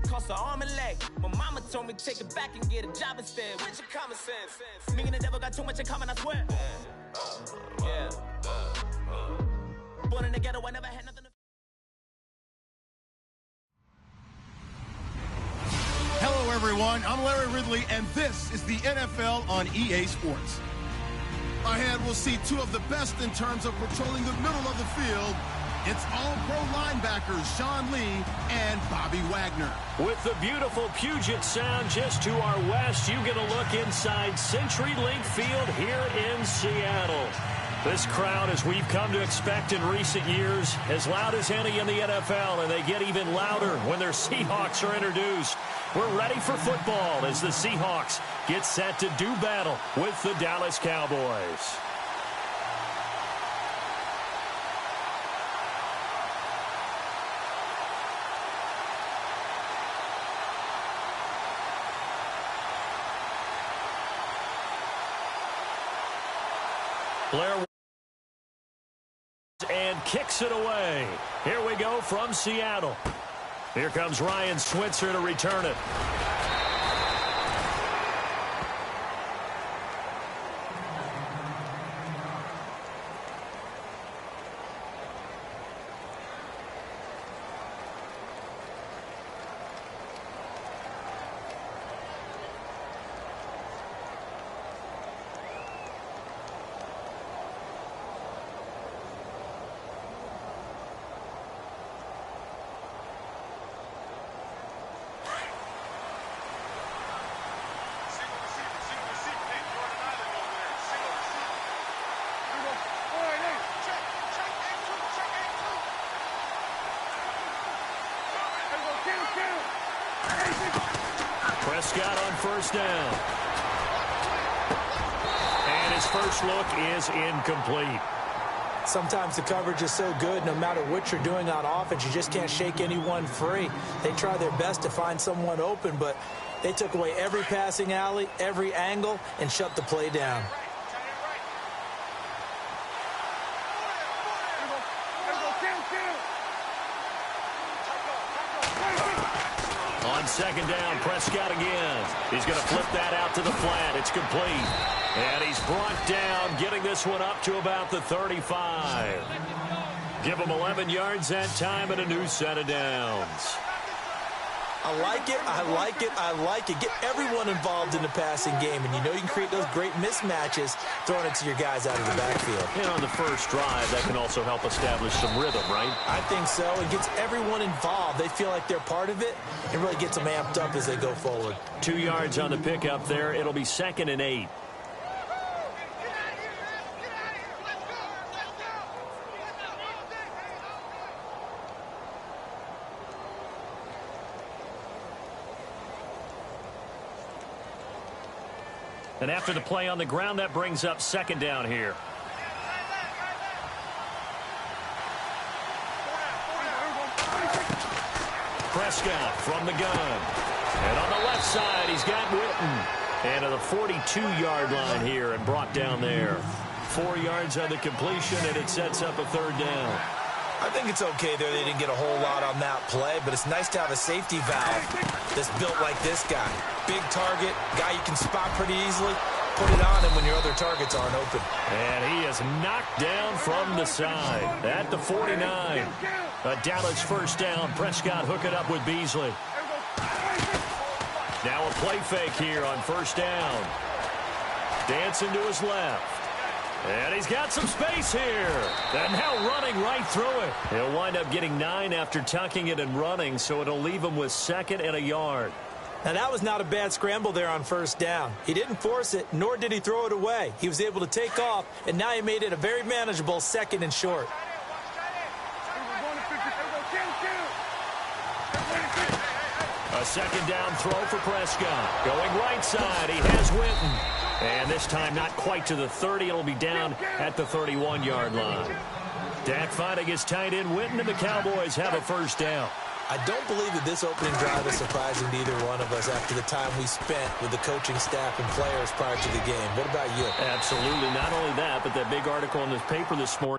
cost an arm and leg. My mama told me take it back and get a job instead. Where's your common sense? Me and the devil got too much in common, I swear. Yeah. Born in the ghetto, I never had nothing to. Hello, everyone. I'm Larry Ridley, and this is the NFL on EA Sports. Ahead, we'll see two of the best in terms of patrolling the middle of the field. It's all-pro linebackers Sean Lee and Bobby Wagner. With the beautiful Puget Sound just to our west, you get a look inside CenturyLink Field here in Seattle. This crowd, as we've come to expect in recent years, as loud as any in the NFL, and they get even louder when their Seahawks are introduced. We're ready for football as the Seahawks get set to do battle with the Dallas Cowboys. Blair and kicks it away. Here we go from Seattle. Here comes Ryan Switzer to return it. Prescott on first down. And his first look is incomplete. Sometimes the coverage is so good, no matter what you're doing on offense, you just can't shake anyone free. They try their best to find someone open, but they took away every passing alley, every angle, and shut the play down. On second down, Prescott again. He's going to flip that out to the flat. It's complete. And he's brought down, getting this one up to about the 35. Give him 11 yards that time and a new set of downs. I like it, I like it, I like it. Get everyone involved in the passing game, and you know you can create those great mismatches throwing it to your guys out of the backfield. And on the first drive, that can also help establish some rhythm, right? I think so. It gets everyone involved. They feel like they're part of it. It really gets them amped up as they go forward. 2 yards on the pickup there. It'll be 2nd and 8. And after the play on the ground, that brings up second down here. Prescott from the gun. And on the left side, he's got Witten. And to the 42-yard line here and brought down there. 4 yards on the completion, and it sets up a third down. I think it's okay there. They didn't get a whole lot on that play, but it's nice to have a safety valve that's built like this guy. Big target, guy you can spot pretty easily. Put it on him when your other targets aren't open. And he is knocked down from the side at the 49. A Dallas first down. Prescott hook it up with Beasley. Now a play fake here on first down. Dancing to his left. And he's got some space here. And now running right through it. He'll wind up getting 9 after tucking it and running, so it'll leave him with 2nd and a yard. Now, that was not a bad scramble there on first down. He didn't force it, nor did he throw it away. He was able to take off, and now he made it a very manageable 2nd and short. A second down throw for Prescott. Going right side, he has Witten. And this time not quite to the 30. It'll be down at the 31-yard line. Dak finding his tight end Witten, and the Cowboys have a first down. I don't believe that this opening drive is surprising to either one of us after the time we spent with the coaching staff and players prior to the game. What about you? Absolutely. Not only that, but that big article in this paper this morning.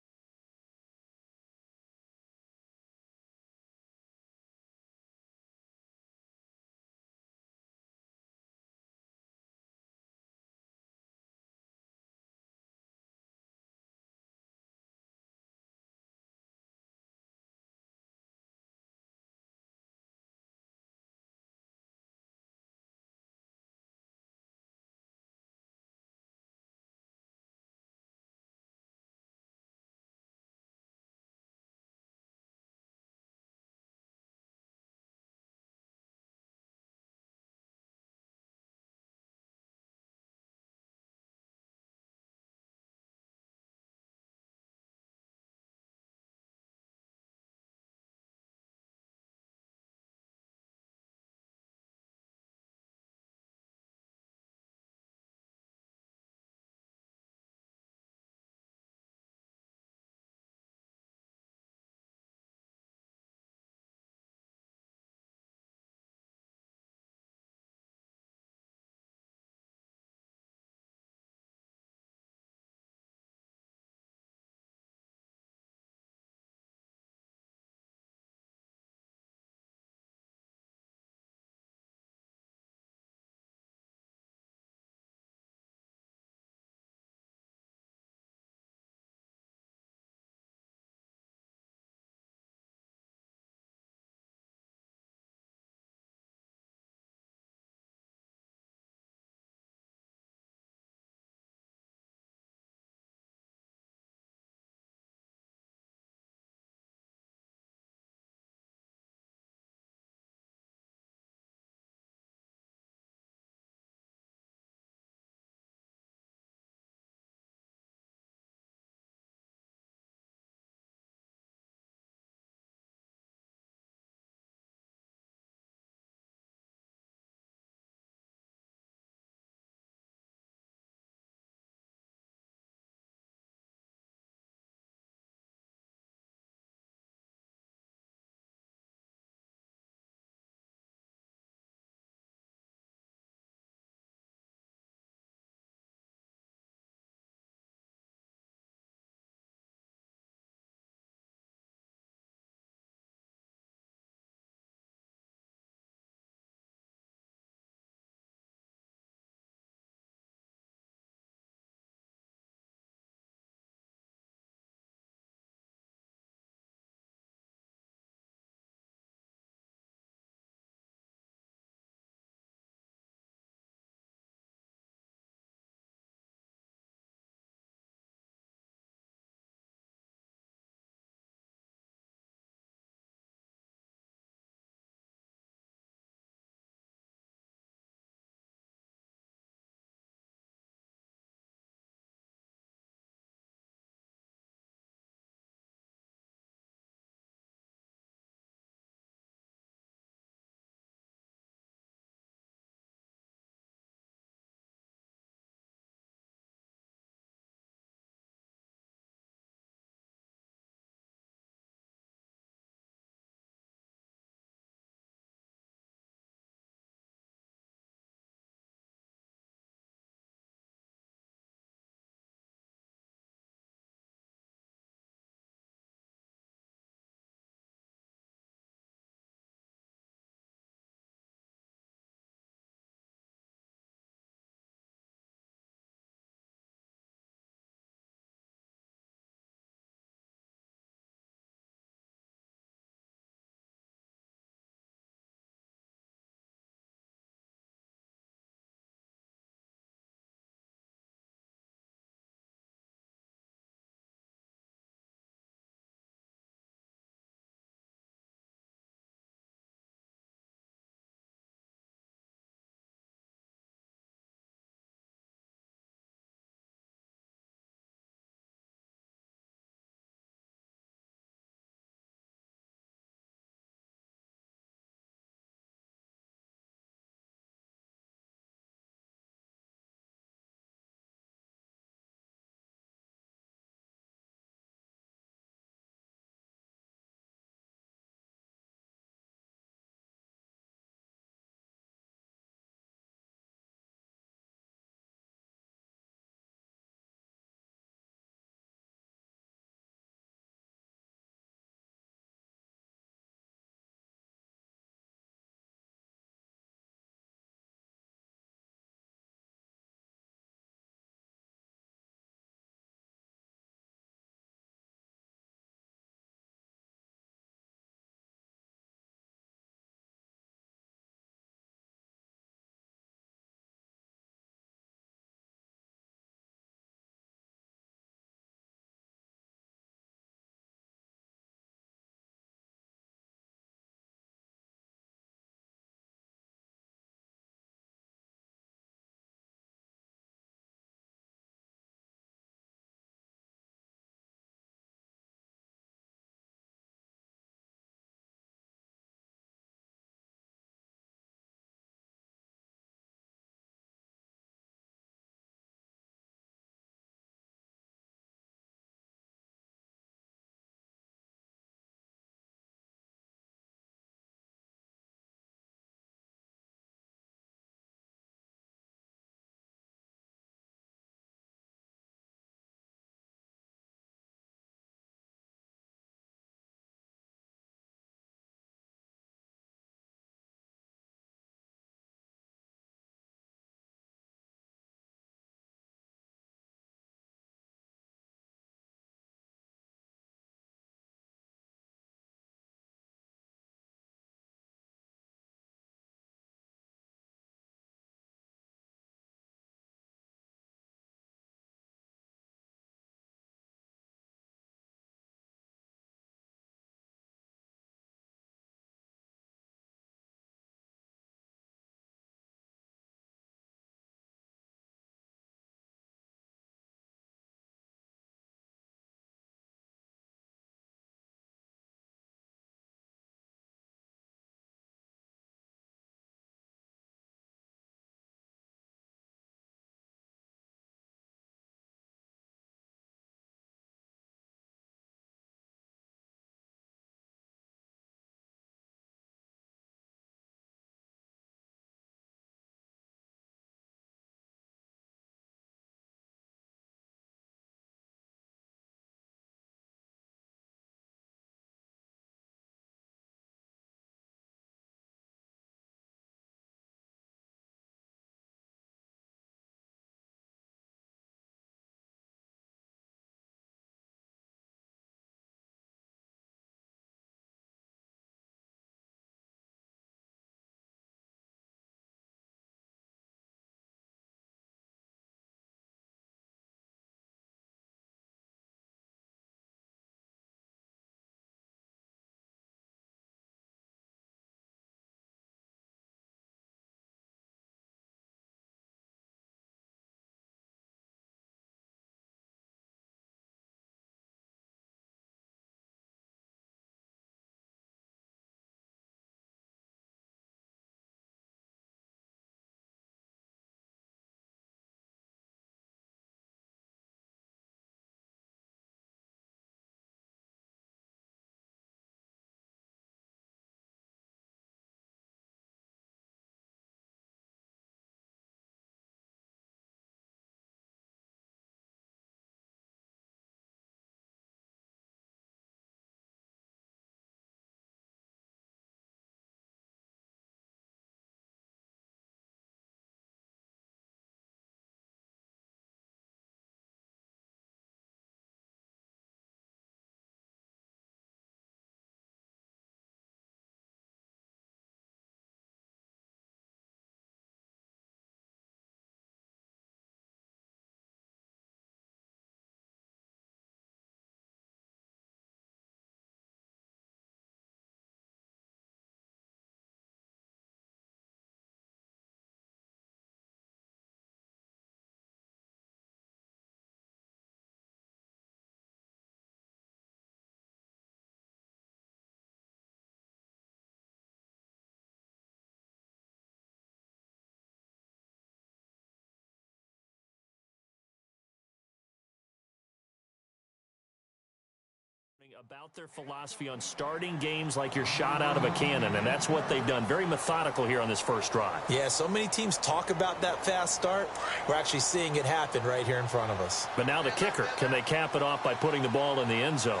About their philosophy on starting games like you're shot out of a cannon, and that's what they've done. Very methodical here on this first drive. Yeah, so many teams talk about that fast start. We're actually seeing it happen right here in front of us. But now the kicker. Can they cap it off by putting the ball in the end zone?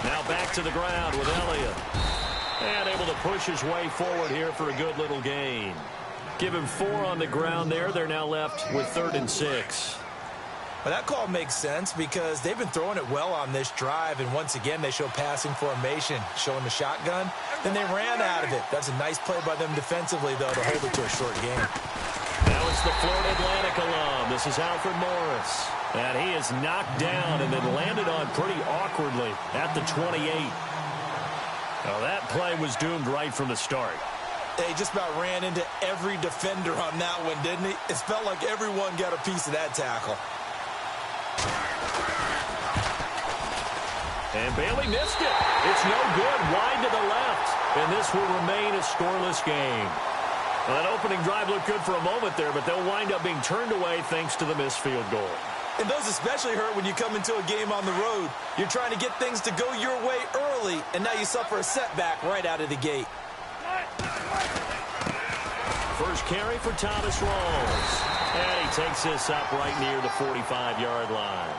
Now back to the ground with Elliott. And able to push his way forward here for a good little gain. Give him 4 on the ground there. They're now left with 3rd and 6. Well, that call makes sense because they've been throwing it well on this drive, and once again they show passing formation, showing the shotgun. Then they ran out of it. That's a nice play by them defensively, though, to hold it to a short game. Now it's the Florida Atlantic alum. This is Alfred Morris. And he is knocked down and then landed on pretty awkwardly at the 28. Now that play was doomed right from the start. He just about ran into every defender on that one, didn't he? It felt like everyone got a piece of that tackle. And Bailey missed it. It's no good. Wide to the left. And this will remain a scoreless game. Well, that opening drive looked good for a moment there, but they'll wind up being turned away thanks to the missed field goal. And those especially hurt when you come into a game on the road. You're trying to get things to go your way early, and now you suffer a setback right out of the gate. First carry for Thomas Rawls. And he takes this up right near the 45-yard line.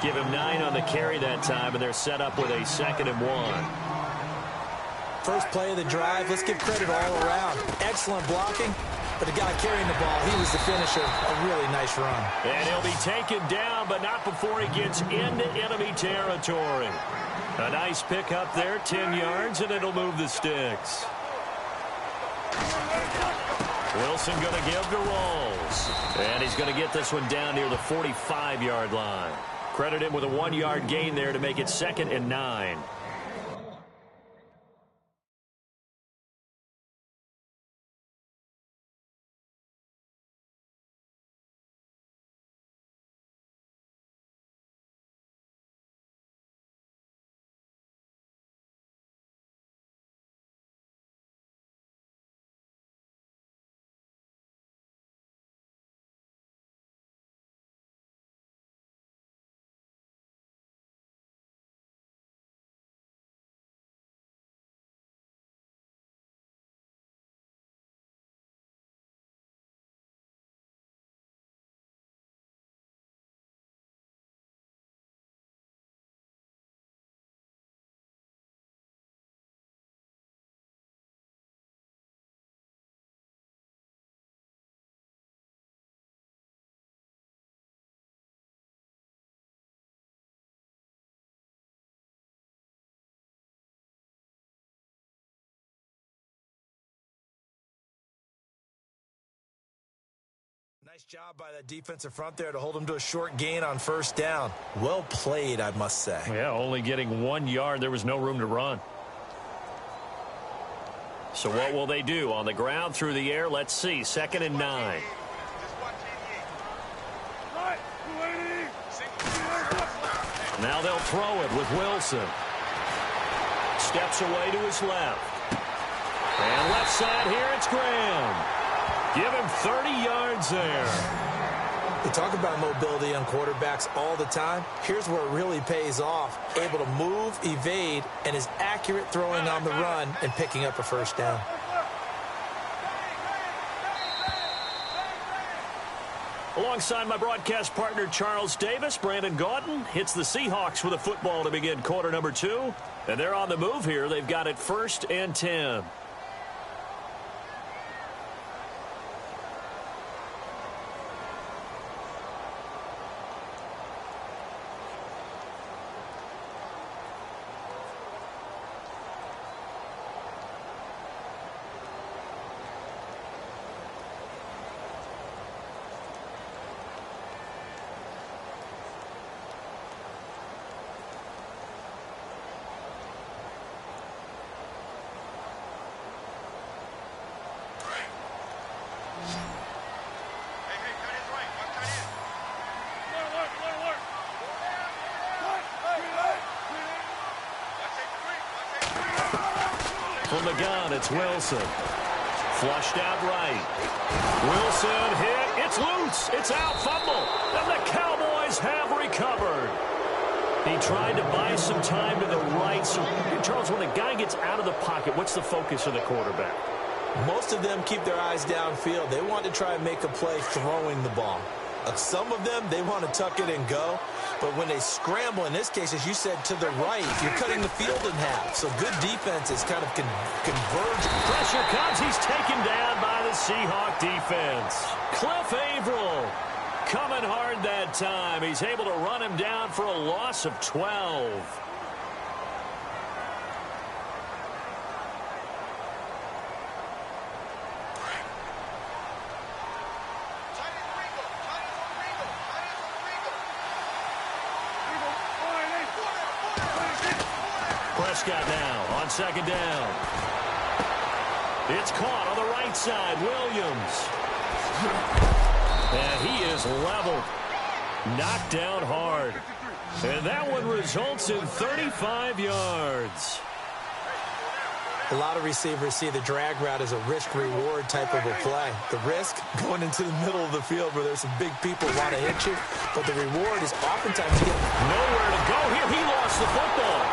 Give him 9 on the carry that time, and they're set up with a 2nd and 1. First play of the drive, let's give credit all around. Excellent blocking, but the guy carrying the ball, he was the finisher. A really nice run. And he'll be taken down, but not before he gets into enemy territory. A nice pickup there, 10 yards, and it'll move the sticks. Wilson going to give to Rawls. And he's going to get this one down near the 45-yard line. Credit him with a 1-yard gain there to make it 2nd and 9. Nice job by that defensive front there to hold him to a short gain on first down. Well played, I must say. Yeah, only getting 1 yard. There was no room to run. So what will they do? On the ground, through the air, let's see. 2nd and 9. Now they'll throw it with Wilson. Steps away to his left. And left side here, it's Graham. Give him 30 yards there. We talk about mobility on quarterbacks all the time. Here's where it really pays off. Able to move, evade, and is accurate throwing on the run and picking up a first down. Alongside my broadcast partner, Charles Davis, Brandon Gaudin hits the Seahawks with a football to begin quarter number 2. And they're on the move here. They've got it 1st and 10. From the gun, it's Wilson. Flushed out right. Wilson hit. It's loose. It's out. Fumble. And the Cowboys have recovered. He tried to buy some time to the right. So, Charles, when a guy gets out of the pocket, what's the focus of the quarterback? Most of them keep their eyes downfield. They want to try and make a play throwing the ball. Some of them, they want to tuck it and go. But when they scramble, in this case, as you said, to the right, you're cutting the field in half. So good defenses kind of converge. Pressure comes. He's taken down by the Seahawk defense. Cliff Averill coming hard that time. He's able to run him down for a loss of 12. Prescott now on second down. It's caught on the right side. Williams. And he is leveled. Knocked down hard. And that one results in 35 yards. A lot of receivers see the drag route as a risk-reward type of a play. The risk, going into the middle of the field where there's some big people want to hit you. But the reward is oftentimes you get nowhere to go here. He lost the football.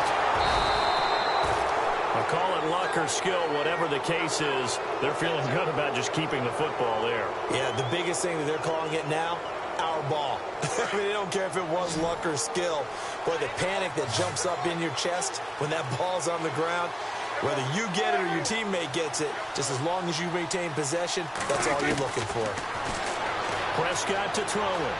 Call it luck or skill, whatever the case is, they're feeling good about just keeping the football there. Yeah, the biggest thing that they're calling it now, our ball. I mean, they don't care if it was luck or skill. But the panic that jumps up in your chest when that ball's on the ground, whether you get it or your teammate gets it, just as long as you maintain possession, that's all you're looking for. Prescott to throw it.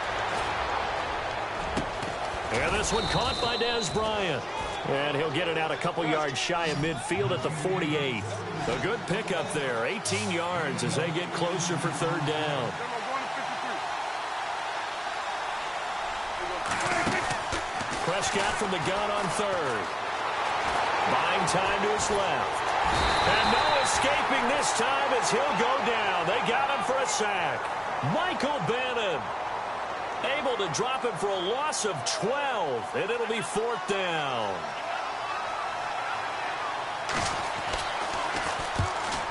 And this one caught by Dez Bryant. And he'll get it out a couple yards shy of midfield at the 48. A good pickup there. 18 yards as they get closer for third down. Prescott from the gun on third. Buying time to his left. And no escaping this time as he'll go down. They got him for a sack. Michael Bannon able to drop him for a loss of 12, and it'll be fourth down.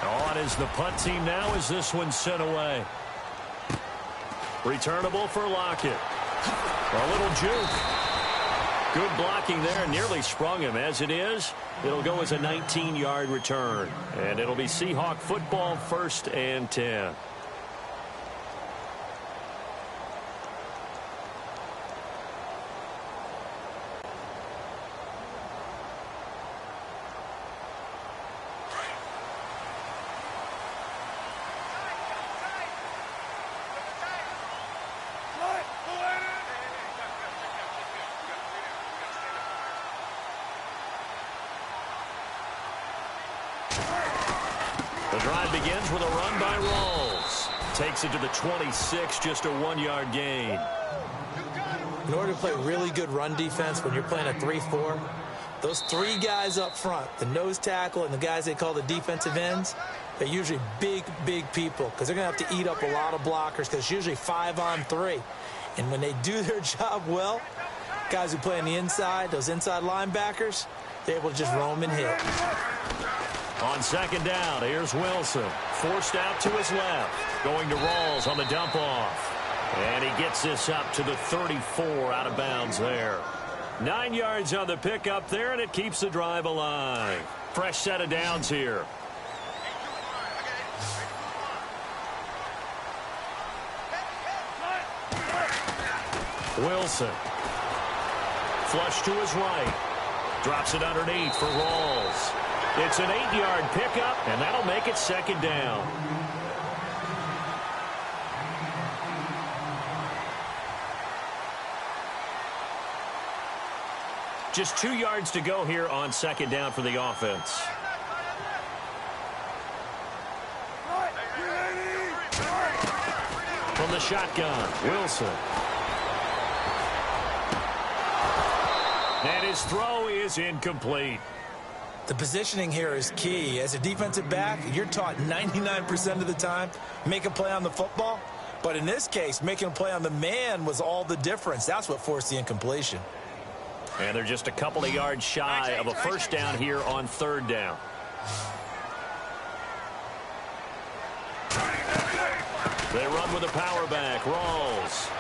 On is the punt team now as this one's sent away. Returnable for Lockett. A little juke. Good blocking there, nearly sprung him. As it is, it'll go as a 19-yard return. And it'll be Seahawk football, 1st and 10. The drive begins with a run by Rawls. Takes it to the 26, just a 1-yard gain. In order to play really good run defense when you're playing a 3-4, those three guys up front, the nose tackle and the guys they call the defensive ends, they're usually big, big people because they're going to have to eat up a lot of blockers because it's usually 5-on-3. And when they do their job well, guys who play on the inside, those inside linebackers, they're able to just roam and hit. On second down, here's Wilson. Forced out to his left. Going to Rawls on the dump off. And he gets this up to the 34 out of bounds there. 9 yards on the pickup there, and it keeps the drive alive. Fresh set of downs here. Wilson. Flush to his right. Drops it underneath for Rawls. It's an 8-yard pickup, and that'll make it second down. Just 2 yards to go here on second down for the offense. From the shotgun, Wilson. And his throw is incomplete. The positioning here is key. As a defensive back, you're taught 99% of the time, make a play on the football. But in this case, making a play on the man was all the difference. That's what forced the incompletion. And they're just a couple of yards shy of a first down here on third down. They run with a power back. Rawls.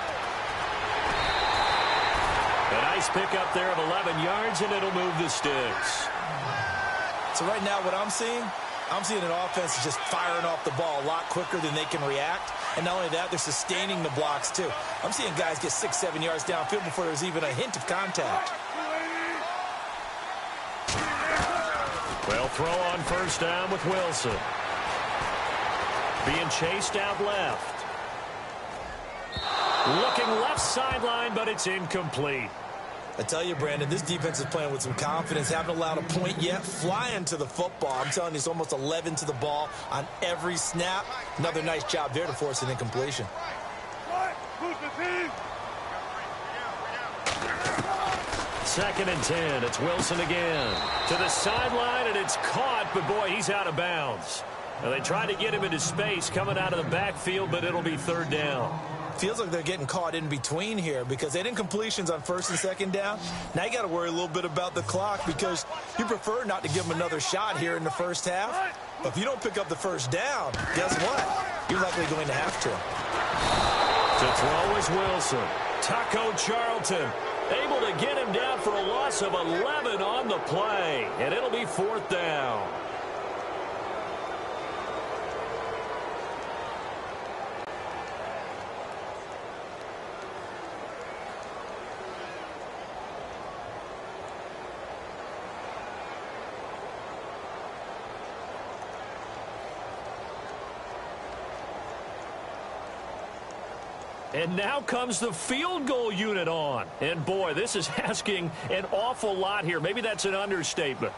A nice pickup there of 11 yards, and it'll move the sticks. So right now what I'm seeing an offense just firing off the ball a lot quicker than they can react. And not only that, they're sustaining the blocks too. I'm seeing guys get 6-7 yards downfield before there's even a hint of contact. Well, throw on first down with Wilson. Being chased out left. Looking left sideline, but it's incomplete. I tell you, Brandon, this defense is playing with some confidence. Haven't allowed a point yet. Flying to the football. I'm telling you, it's almost 11 to the ball on every snap. Another nice job there to force an incompletion. Second and 10. It's Wilson again. To the sideline, and it's caught, but boy, he's out of bounds. Now, they tried to get him into space coming out of the backfield, but it'll be third down. Feels like they're getting caught in between here because they did incompletions on first and second down. Now you got to worry a little bit about the clock because you prefer not to give them another shot here in the first half. But if you don't pick up the first down, guess what? You're likely going to have to. To throw is Wilson. Taco Charlton able to get him down for a loss of 11 on the play. And it'll be fourth down. And now comes the field goal unit on. And, boy, this is asking an awful lot here. Maybe that's an understatement.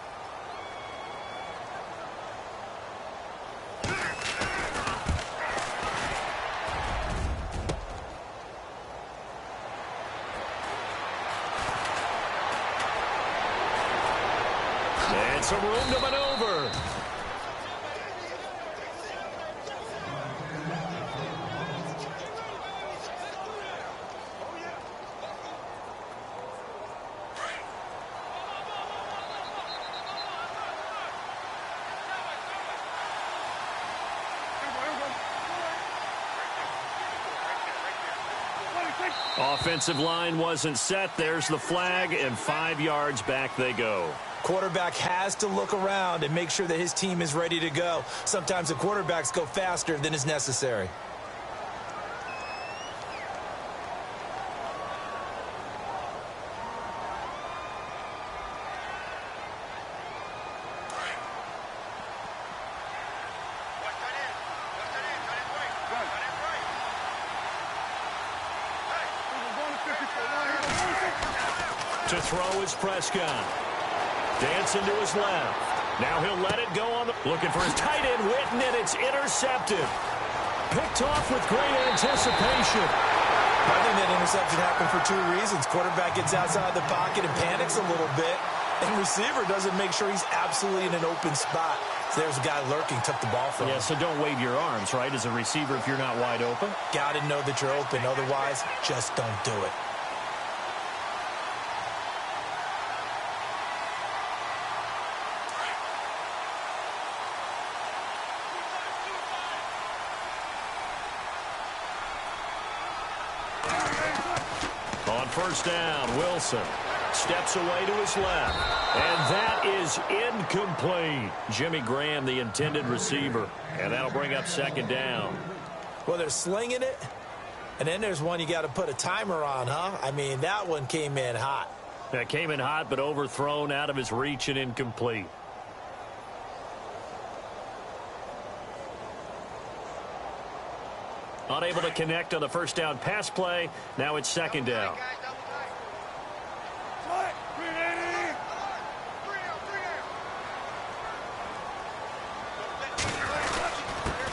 And some room to maneuver. Offensive line wasn't set. There's the flag, and 5 yards back they go. Quarterback has to look around and make sure that his team is ready to go. Sometimes the quarterbacks go faster than is necessary. To throw is Prescott. Dancing to his left. Now he'll let it go on the... Looking for his tight end, Witten, and it's intercepted. Picked off with great anticipation. I think that interception happened for 2 reasons. Quarterback gets outside the pocket and panics a little bit. And receiver doesn't make sure he's absolutely in an open spot. So there's a guy lurking, took the ball from him. Yeah, so don't wave your arms, right, as a receiver if you're not wide open. Got to know that you're open. Otherwise, just don't do it. On first down, Wilson steps away to his left. And that is incomplete. Jimmy Graham, the intended receiver. And that'll bring up second down. Well, they're slinging it. And then there's one you got to put a timer on, huh? I mean, that one came in hot. That came in hot, but overthrown out of his reach and incomplete. Unable to connect on the first down pass play. Now it's second down.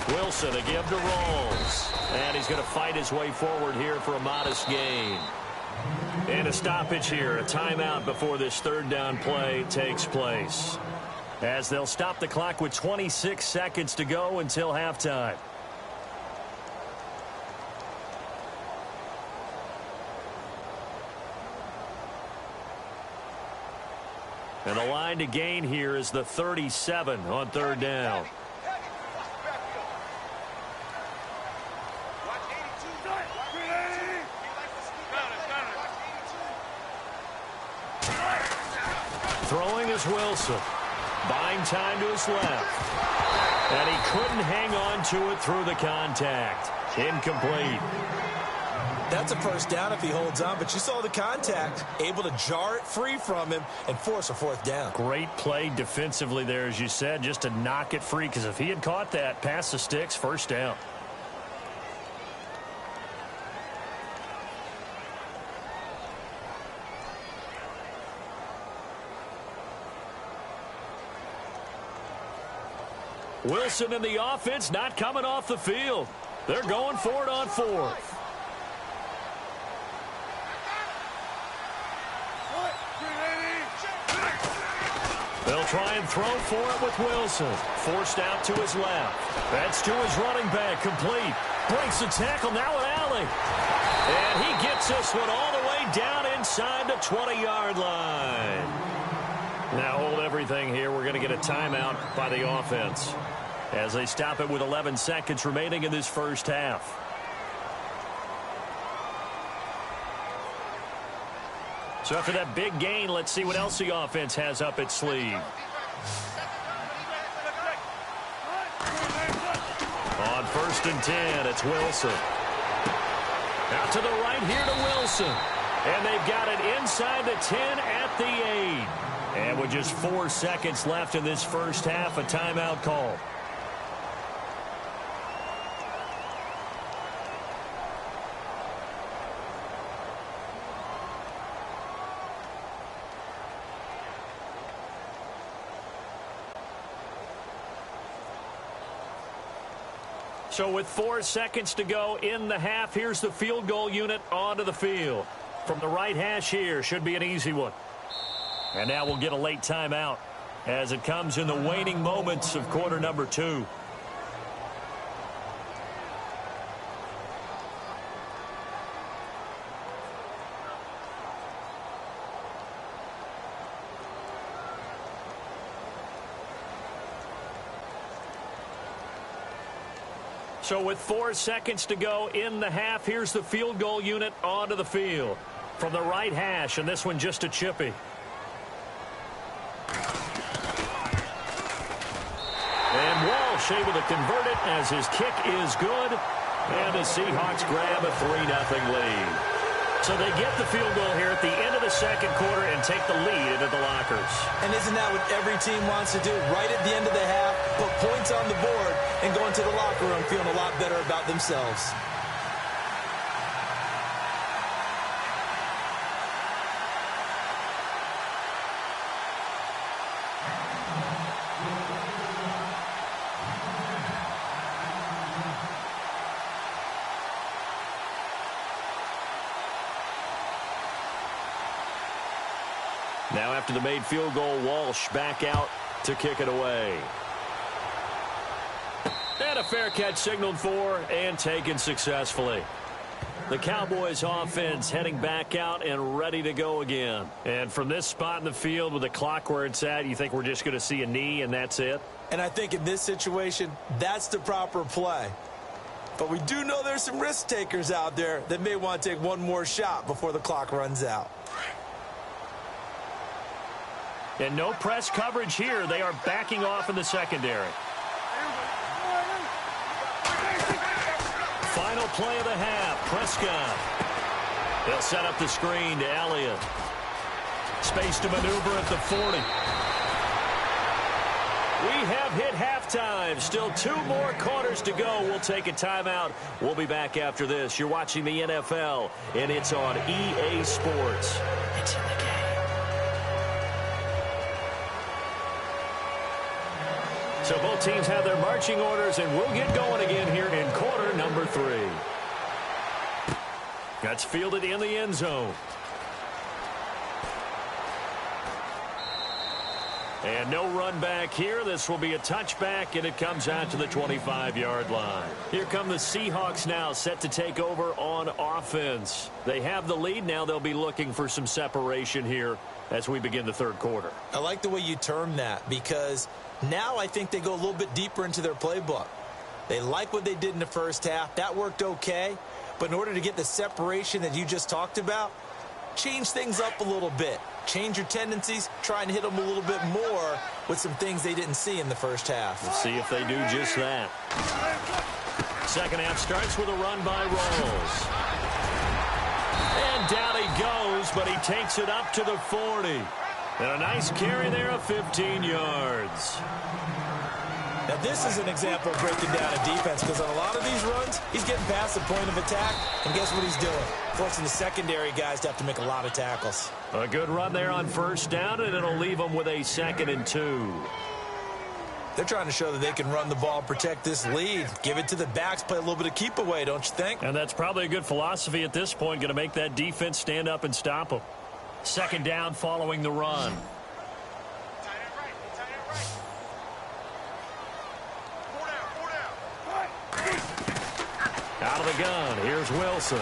Wilson, a give to Rawls. And he's going to fight his way forward here for a modest gain. And a stoppage here, a timeout before this third down play takes place. As they'll stop the clock with 26 seconds to go until halftime. And the line to gain here is the 37 on third down. Throwing is Wilson. Buying time to his left. And he couldn't hang on to it through the contact. Incomplete. That's a first down if he holds on, but you saw the contact, able to jar it free from him and force a fourth down. Great play defensively there, as you said, just to knock it free, because if he had caught that, past the sticks, first down. Wilson and the offense not coming off the field. They're going for it on fourth. They'll try and throw for it with Wilson. Forced out to his left. That's to his running back. Complete. Breaks the tackle. Now an alley. And he gets this one all the way down inside the 20-yard line. Now hold everything here. We're going to get a timeout by the offense as they stop it with 11 seconds remaining in this first half. So after that big gain, let's see what else the offense has up its sleeve. On 1st and 10, it's Wilson. Out to the right here to Wilson. And they've got it inside the 10 at the 8. And with just 4 seconds left in this first half, a timeout call. So with 4 seconds to go in the half, here's the field goal unit onto the field. From the right hash here, should be an easy one. And now we'll get a late timeout as it comes in the waning moments of quarter number 2. So with 4 seconds to go in the half, here's the field goal unit onto the field. From the right hash, and this one just a chippy. And Walsh able to convert it as his kick is good. And the Seahawks grab a 3-0 lead. So they get the field goal here at the end of the second quarter and take the lead into the lockers. And isn't that what every team wants to do? Right at the end of the half, put points on the board, and go into the locker room feeling a lot better about themselves. Now after the made field goal, Walsh back out to kick it away. And a fair catch signaled for and taken successfully. The Cowboys offense heading back out and ready to go again. And from this spot in the field with the clock where it's at, you think we're just going to see a knee and that's it? And I think in this situation, that's the proper play. But we do know there's some risk takers out there that may want to take one more shot before the clock runs out. And no press coverage here. They are backing off in the secondary. Final play of the half. Prescott. They'll set up the screen to Elliott. Space to maneuver at the 40. We have hit halftime. Still 2 more quarters to go. We'll take a timeout. We'll be back after this. You're watching the NFL, and it's on EA Sports. It's in the game. So both teams have their marching orders, and we'll get going again here in quarter number 3. That's fielded in the end zone. And no run back here. This will be a touchback, and it comes out to the 25-yard line. Here come the Seahawks now, set to take over on offense. They have the lead. Now they'll be looking for some separation here as we begin the third quarter. I like the way you term that, because now I think they go a little bit deeper into their playbook. They like what they did in the first half. That worked okay. But in order to get the separation that you just talked about, change things up a little bit. change your tendencies, try and hit them a little bit more with some things they didn't see in the first half. We'll see if they do just that. Second half starts with a run by Rolls. And down he goes, but he takes it up to the 40. And a nice carry there of 15 yards. Now, this is an example of breaking down a defense, because on a lot of these runs, he's getting past the point of attack, and guess what he's doing? Forcing the secondary guys to have to make a lot of tackles. A good run there on first down, and it'll leave them with a 2nd and 2. They're trying to show that they can run the ball, protect this lead, give it to the backs, play a little bit of keep away, don't you think? And that's probably a good philosophy at this point, going to make that defense stand up and stop them. 2nd down following the run. Out of the gun, here's Wilson.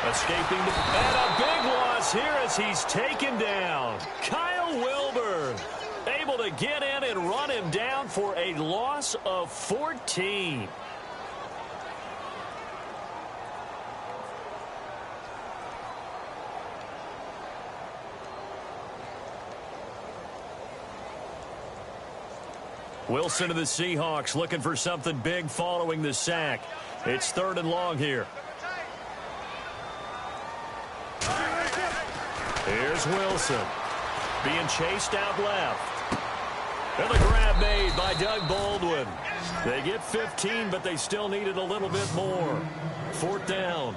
Escaping, and a big loss here as he's taken down. Kyle Wilbur able to get in and run him down for a loss of 14. Wilson to the Seahawks looking for something big following the sack. It's 3rd and long here. Here's Wilson being chased out left. And the grab made by Doug Baldwin. They get 15, but they still needed a little bit more. 4th down.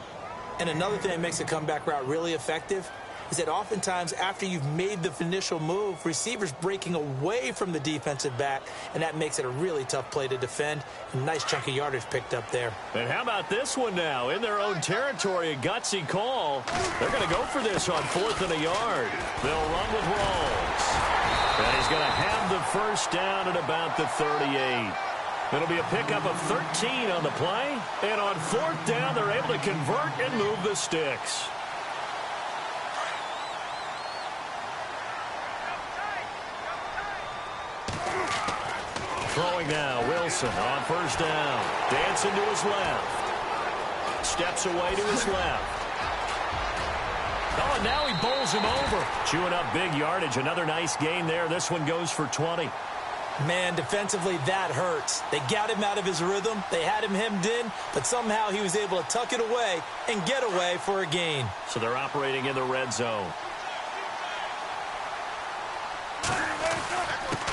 And another thing that makes a comeback route really effective is that oftentimes after you've made the initial move, receivers breaking away from the defensive back, and that makes it a really tough play to defend. A nice chunk of yardage picked up there. And how about this one now? In their own territory, a gutsy call. They're going to go for this on 4th and a yard. They'll run with Rolls. And he's going to have the first down at about the 38. It'll be a pickup of 13 on the play. And on 4th down, they're able to convert and move the sticks. Throwing now, Wilson on first down. Dancing to his left. Steps away to his left. Oh, and now he bowls him over. Chewing up big yardage. Another nice gain there. This one goes for 20. Man, defensively, that hurts. They got him out of his rhythm. They had him hemmed in, but somehow he was able to tuck it away and get away for a gain. So they're operating in the red zone.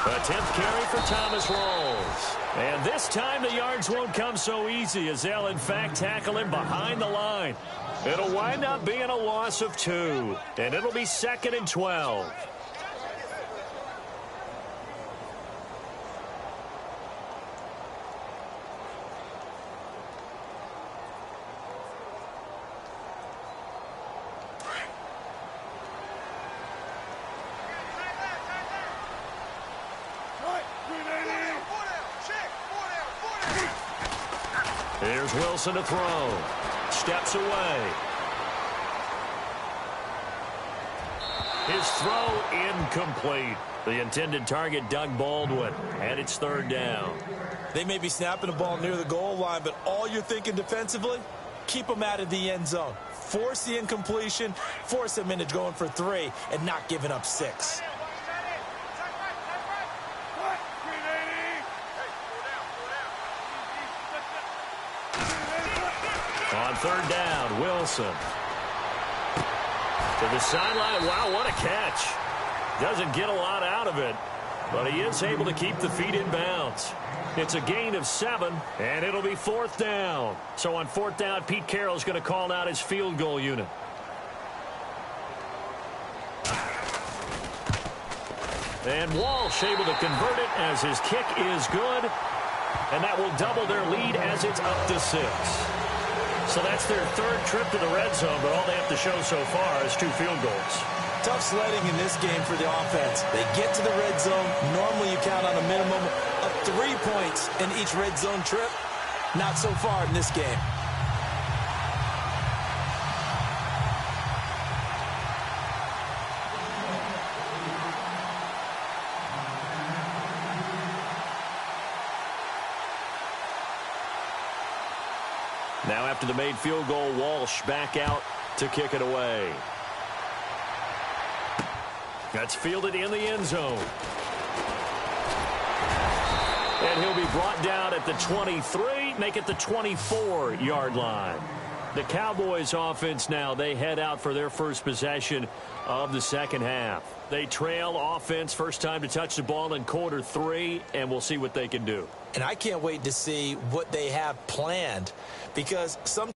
A 10th carry for Thomas Rolls. And this time the yards won't come so easy as they'll, in fact, tackle him behind the line. It'll wind up being a loss of 2. And it'll be 2nd and 12. Here's Wilson to throw. Steps away. His throw incomplete. The intended target, Doug Baldwin, and it's 3rd down. They may be snapping the ball near the goal line, but all you're thinking defensively, keep them out of the end zone. Force the incompletion, force them into going for 3, and not giving up 6. On 3rd down, Wilson. To the sideline. Wow, what a catch. Doesn't get a lot out of it, but he is able to keep the feet in bounds. It's a gain of 7, and it'll be 4th down. So on 4th down, Pete Carroll's going to call out his field goal unit. And Walsh able to convert it as his kick is good, and that will double their lead as it's up to 6. So that's their 3rd trip to the red zone, but all they have to show so far is 2 field goals. Tough sledding in this game for the offense. They get to the red zone. Normally you count on a minimum of 3 points in each red zone trip. Not so far in this game. Now after the made field goal, Walsh back out to kick it away. That's fielded in the end zone. And he'll be brought down at the 23, make it the 24-yard line. The Cowboys offense now, they head out for their first possession of the second half. They trail offense, first time to touch the ball in quarter 3, and we'll see what they can do. And I can't wait to see what they have planned, because some